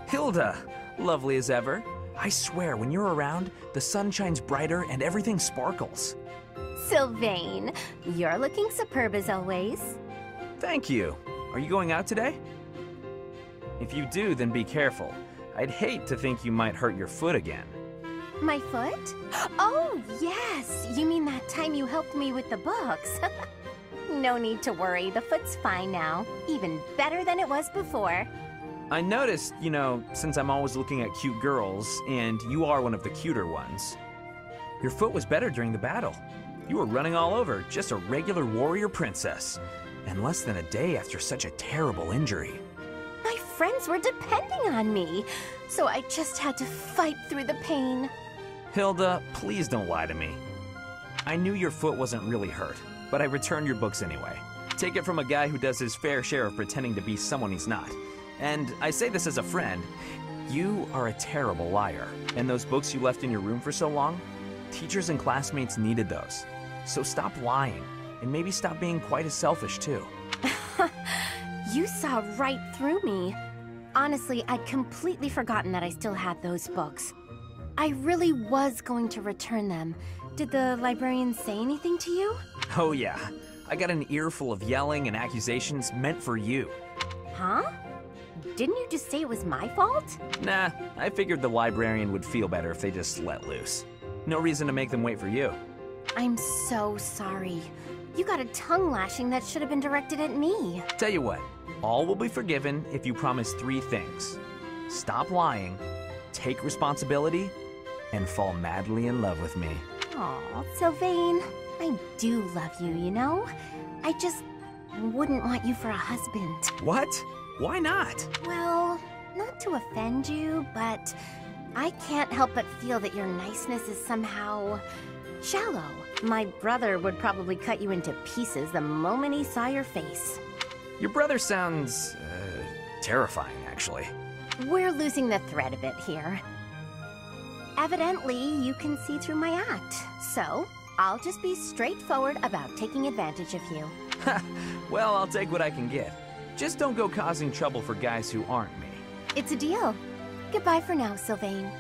Speaker 7: Hilda! Lovely as ever. I swear, when you're around, the sun shines brighter and everything sparkles.
Speaker 8: Sylvain, you're looking superb as always.
Speaker 7: Thank you. Are you going out today? If you do, then be careful. I'd hate to think you might hurt your foot again.
Speaker 8: My foot? Oh, yes! You mean that time you helped me with the books? No need to worry, the foot's fine now. Even better than it was before.
Speaker 7: I noticed, since I'm always looking at cute girls, and you are one of the cuter ones, your foot was better during the battle. You were running all over, just a regular warrior princess, and less than a day after such a terrible injury.
Speaker 8: My friends were depending on me, so I just had to fight through the pain.
Speaker 7: Hilda, please don't lie to me. I knew your foot wasn't really hurt, but I returned your books anyway. Take it from a guy who does his fair share of pretending to be someone he's not. And I say this as a friend, you are a terrible liar. And those books you left in your room for so long, teachers and classmates needed those. So stop lying, and maybe stop being quite as selfish too.
Speaker 8: You saw right through me. Honestly, I'd completely forgotten that I still had those books. I really was going to return them. Did the librarian say anything to you?
Speaker 7: Oh yeah, I got an earful of yelling and accusations meant for you.
Speaker 8: Huh? Didn't you just say it was my fault?
Speaker 7: Nah, I figured the librarian would feel better if they just let loose. No reason to make them wait for you.
Speaker 8: I'm so sorry. You got a tongue lashing that should have been directed at me.
Speaker 7: Tell you what, all will be forgiven if you promise 3 things. Stop lying, take responsibility, and fall madly in love with me.
Speaker 8: Aw, Sylvain. I do love you, you know? I just wouldn't want you for a husband.
Speaker 7: What? Why not?
Speaker 8: Well, not to offend you, but I can't help but feel that your niceness is somehow shallow. My brother would probably cut you into pieces the moment he saw your face.
Speaker 7: Your brother sounds, terrifying, actually.
Speaker 8: We're losing the thread a bit here. Evidently, you can see through my act, so I'll just be straightforward about taking advantage of you.
Speaker 7: Well, I'll take what I can get. Just don't go causing trouble for guys who aren't me.
Speaker 8: It's a deal. Goodbye for now, Sylvain.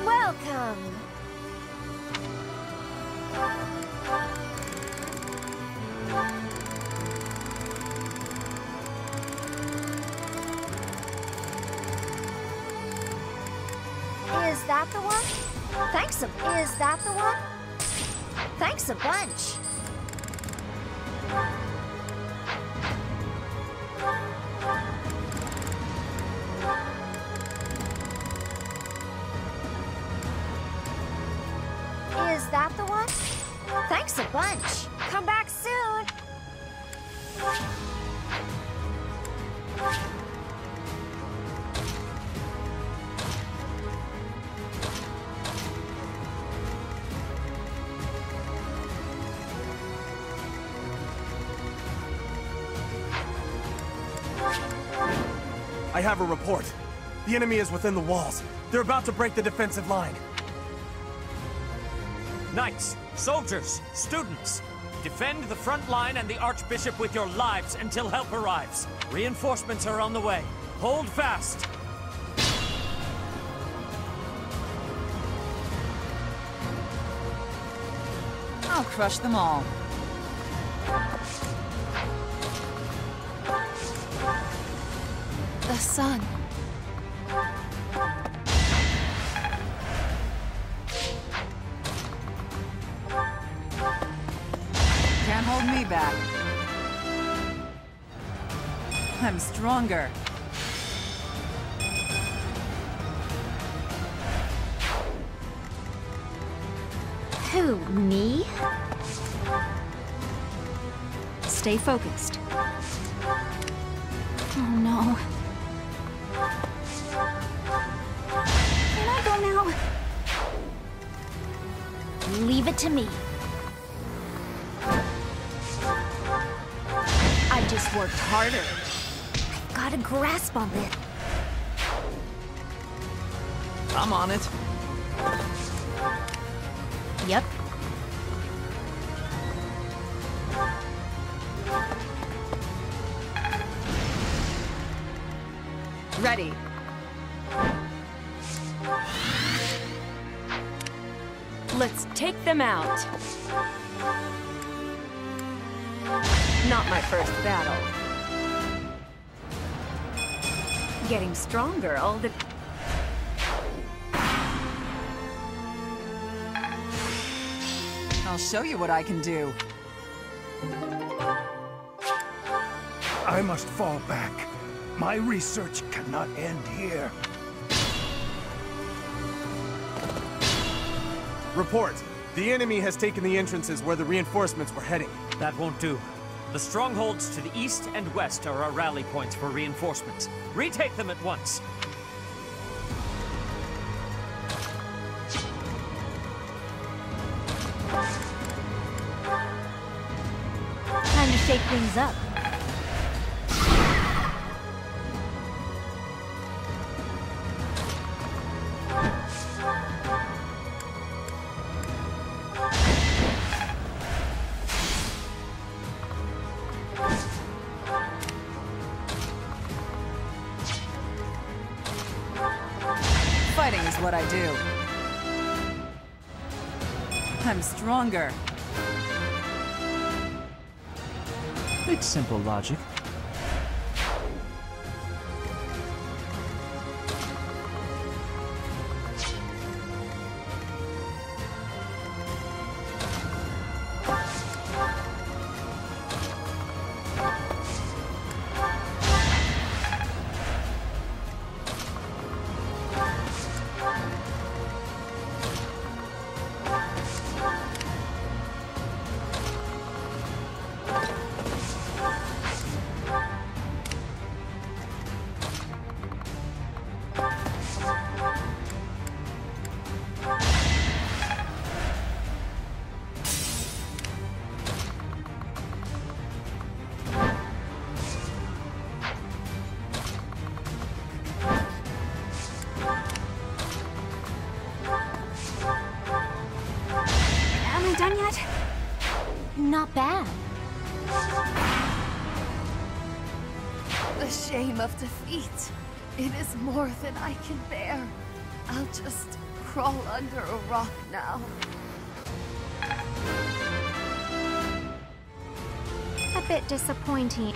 Speaker 5: Welcome! Is that the one? Thanks a... Is that the one? Thanks a bunch. Is that the one? Thanks a bunch. Come back soon.
Speaker 15: I have a report. The enemy is within the walls. They're about to break the defensive line.
Speaker 3: Knights, soldiers, students, defend the front line and the Archbishop with your lives until help arrives. Reinforcements are on the way. Hold fast.
Speaker 10: I'll crush them all.
Speaker 6: The sun.
Speaker 10: Can't hold me back. I'm stronger.
Speaker 8: Who, me?
Speaker 2: Stay focused.
Speaker 5: Oh no. Can I go now? Leave it to me. I just worked harder. I've got a grasp on this.
Speaker 7: I'm on it.
Speaker 5: Yep.
Speaker 10: Ready.
Speaker 14: Let's take them out. Not my first battle. Getting stronger all the...
Speaker 10: I'll show you what I can do.
Speaker 11: I must fall back. My research cannot end here.
Speaker 15: Report. The enemy has taken the entrances where the reinforcements were heading.
Speaker 3: That won't do. The strongholds to the east and west are our rally points for reinforcements. Retake them at once.
Speaker 5: Time to shake things up.
Speaker 10: Fighting is what I do. I'm stronger.
Speaker 7: It's simple logic.
Speaker 5: Done yet? Not bad.
Speaker 6: The shame of defeat. It is more than I can bear. I'll just crawl under a rock now.
Speaker 8: A bit disappointing.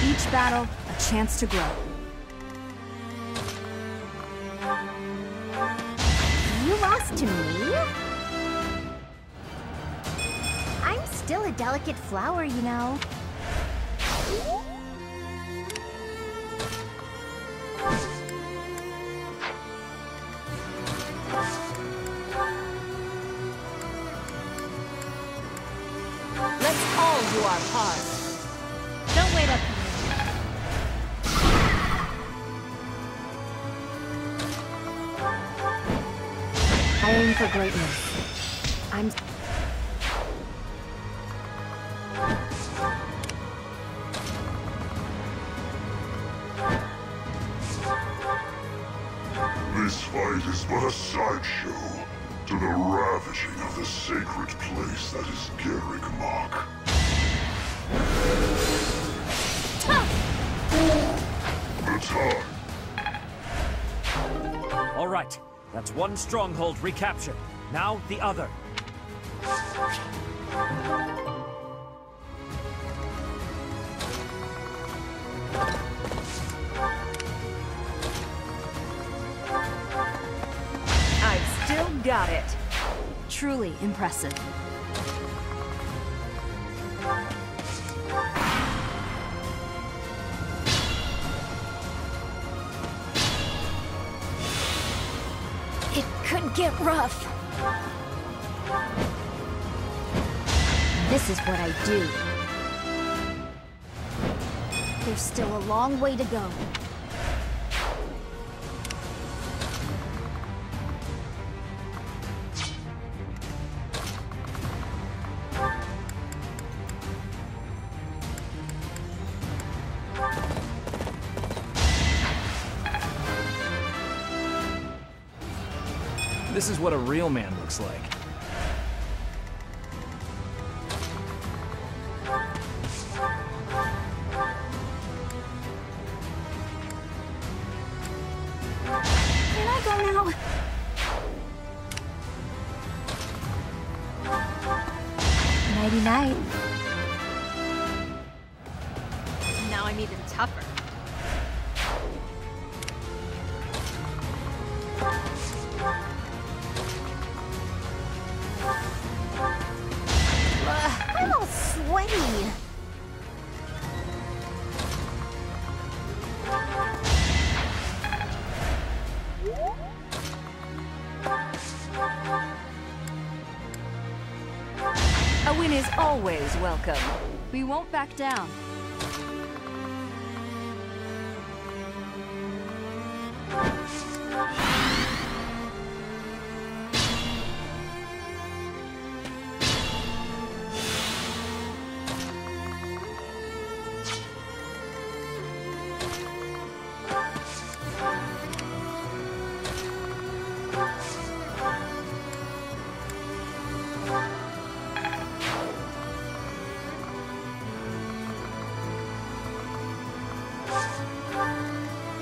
Speaker 2: Each battle, a chance to grow.
Speaker 8: You lost to me? I'm still a delicate flower, you know.
Speaker 14: Let's all do our part.
Speaker 5: Don't wait up.
Speaker 8: I aim for greatness. I'm...
Speaker 17: This fight is but a sideshow. to the ravishing of the sacred place that is Garreg Mach. The time.
Speaker 3: All right, that's one stronghold recaptured. Now the other.
Speaker 2: I've still got it. Truly impressive.
Speaker 5: It could get rough. This is what I do. There's still a long way to go.
Speaker 7: This is what a real man looks like.
Speaker 5: Can I go now? Nighty-night.
Speaker 18: Now I'm even tougher.
Speaker 5: I'm all sweaty.
Speaker 2: A win is always welcome. We won't back down.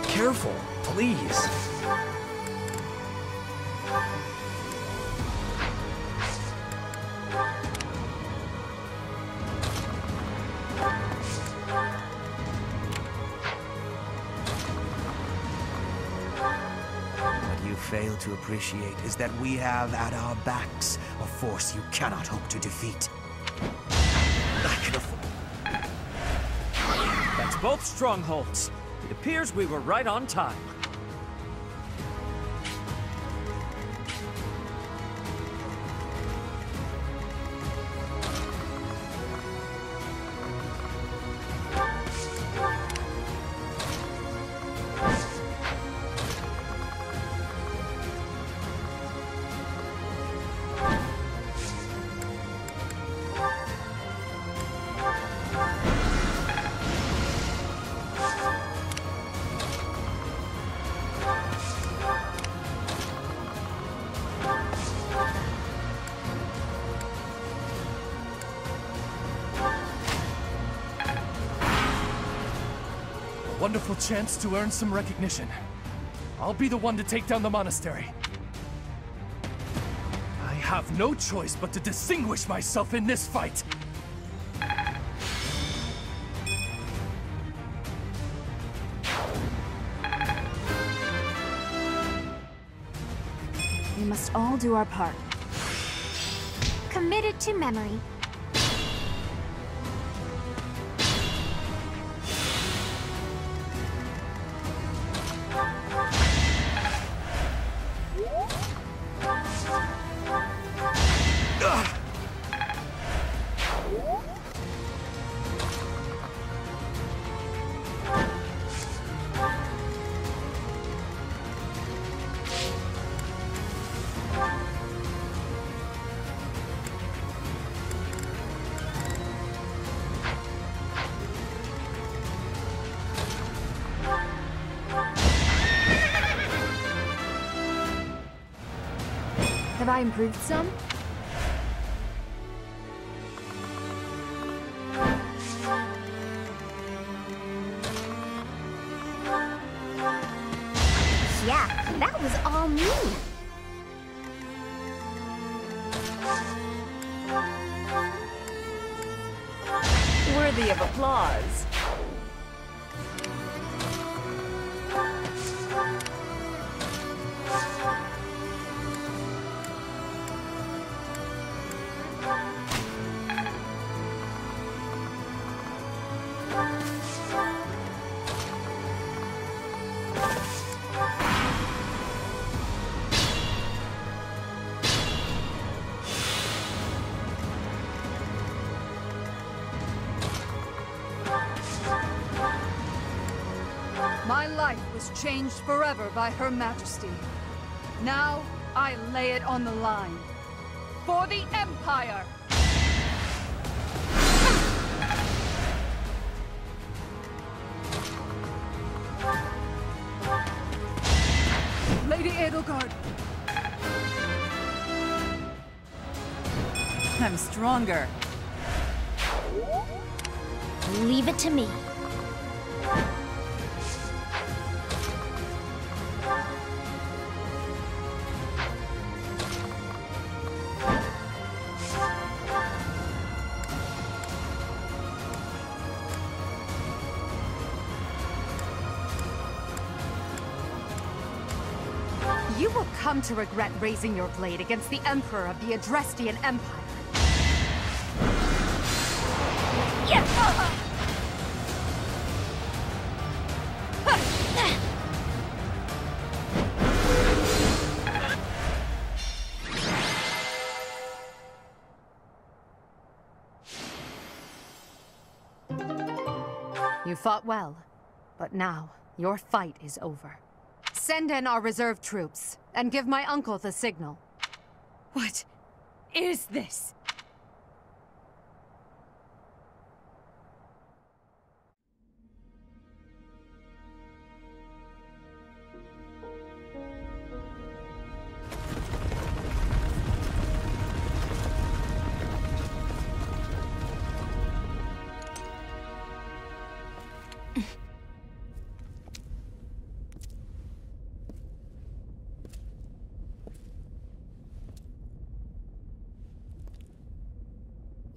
Speaker 7: Careful, please.
Speaker 19: What you fail to appreciate is that we have at our backs a force you cannot hope to defeat. I can afford.
Speaker 3: That's both strongholds. It appears we were right on time.
Speaker 15: Wonderful chance to earn some recognition. I'll be the one to take down the monastery. I have no choice but to distinguish myself in this fight.
Speaker 2: We must all do our part.
Speaker 5: Committed to memory.
Speaker 16: Have I improved some?
Speaker 8: Yeah, that was all me.
Speaker 10: Worthy of applause.
Speaker 20: My life was changed forever by Her Majesty. Now, I lay it on the line. For the Empire! Lady Edelgard!
Speaker 10: I'm stronger.
Speaker 5: Leave it to me.
Speaker 20: You will come to regret raising your blade against the Emperor of the Adrestian Empire.
Speaker 2: You fought well, but now your fight is over. Send in our reserve troops, and give my uncle the signal. What is this?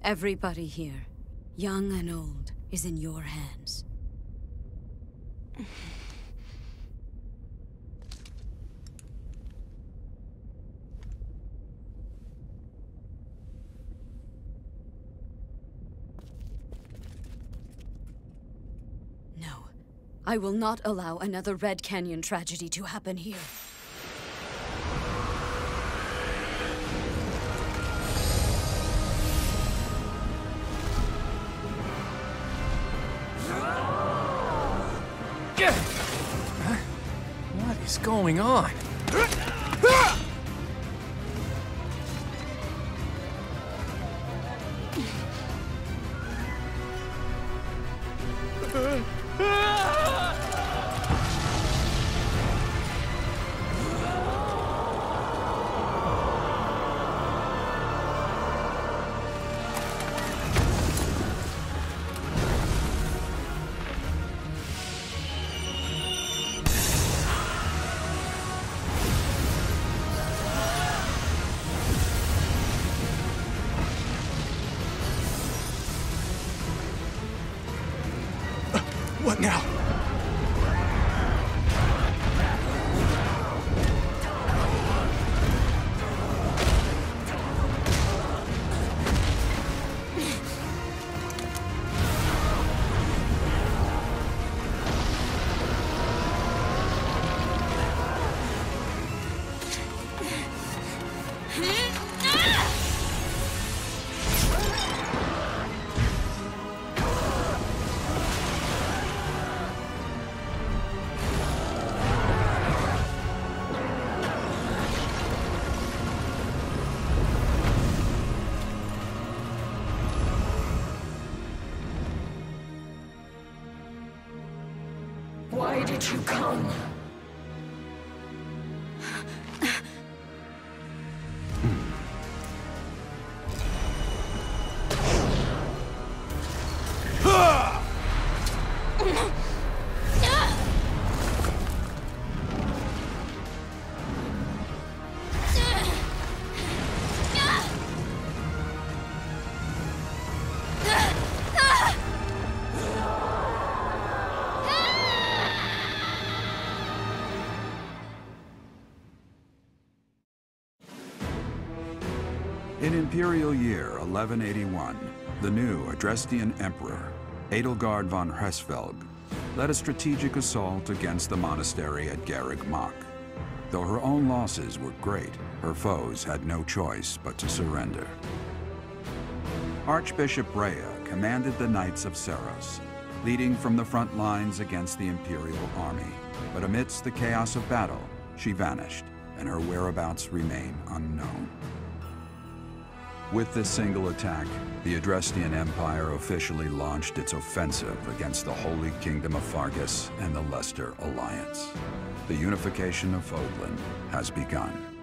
Speaker 2: Everybody here, young and old, is in your hands. No, I will not allow another Red Canyon tragedy to happen here.
Speaker 7: What is going on? What now?
Speaker 21: Why did you come?
Speaker 1: In Imperial Year 1181, the new Adrestian Emperor, Edelgard von Hresvelg, led a strategic assault against the monastery at Garreg Mach. Though her own losses were great, her foes had no choice but to surrender. Archbishop Rhea commanded the Knights of Serios, leading from the front lines against the Imperial army. But amidst the chaos of battle, she vanished, and her whereabouts remain unknown. With this single attack, the Adrestian Empire officially launched its offensive against the Holy Kingdom of Fargus and the Leicester Alliance. The unification of Fodlan has begun.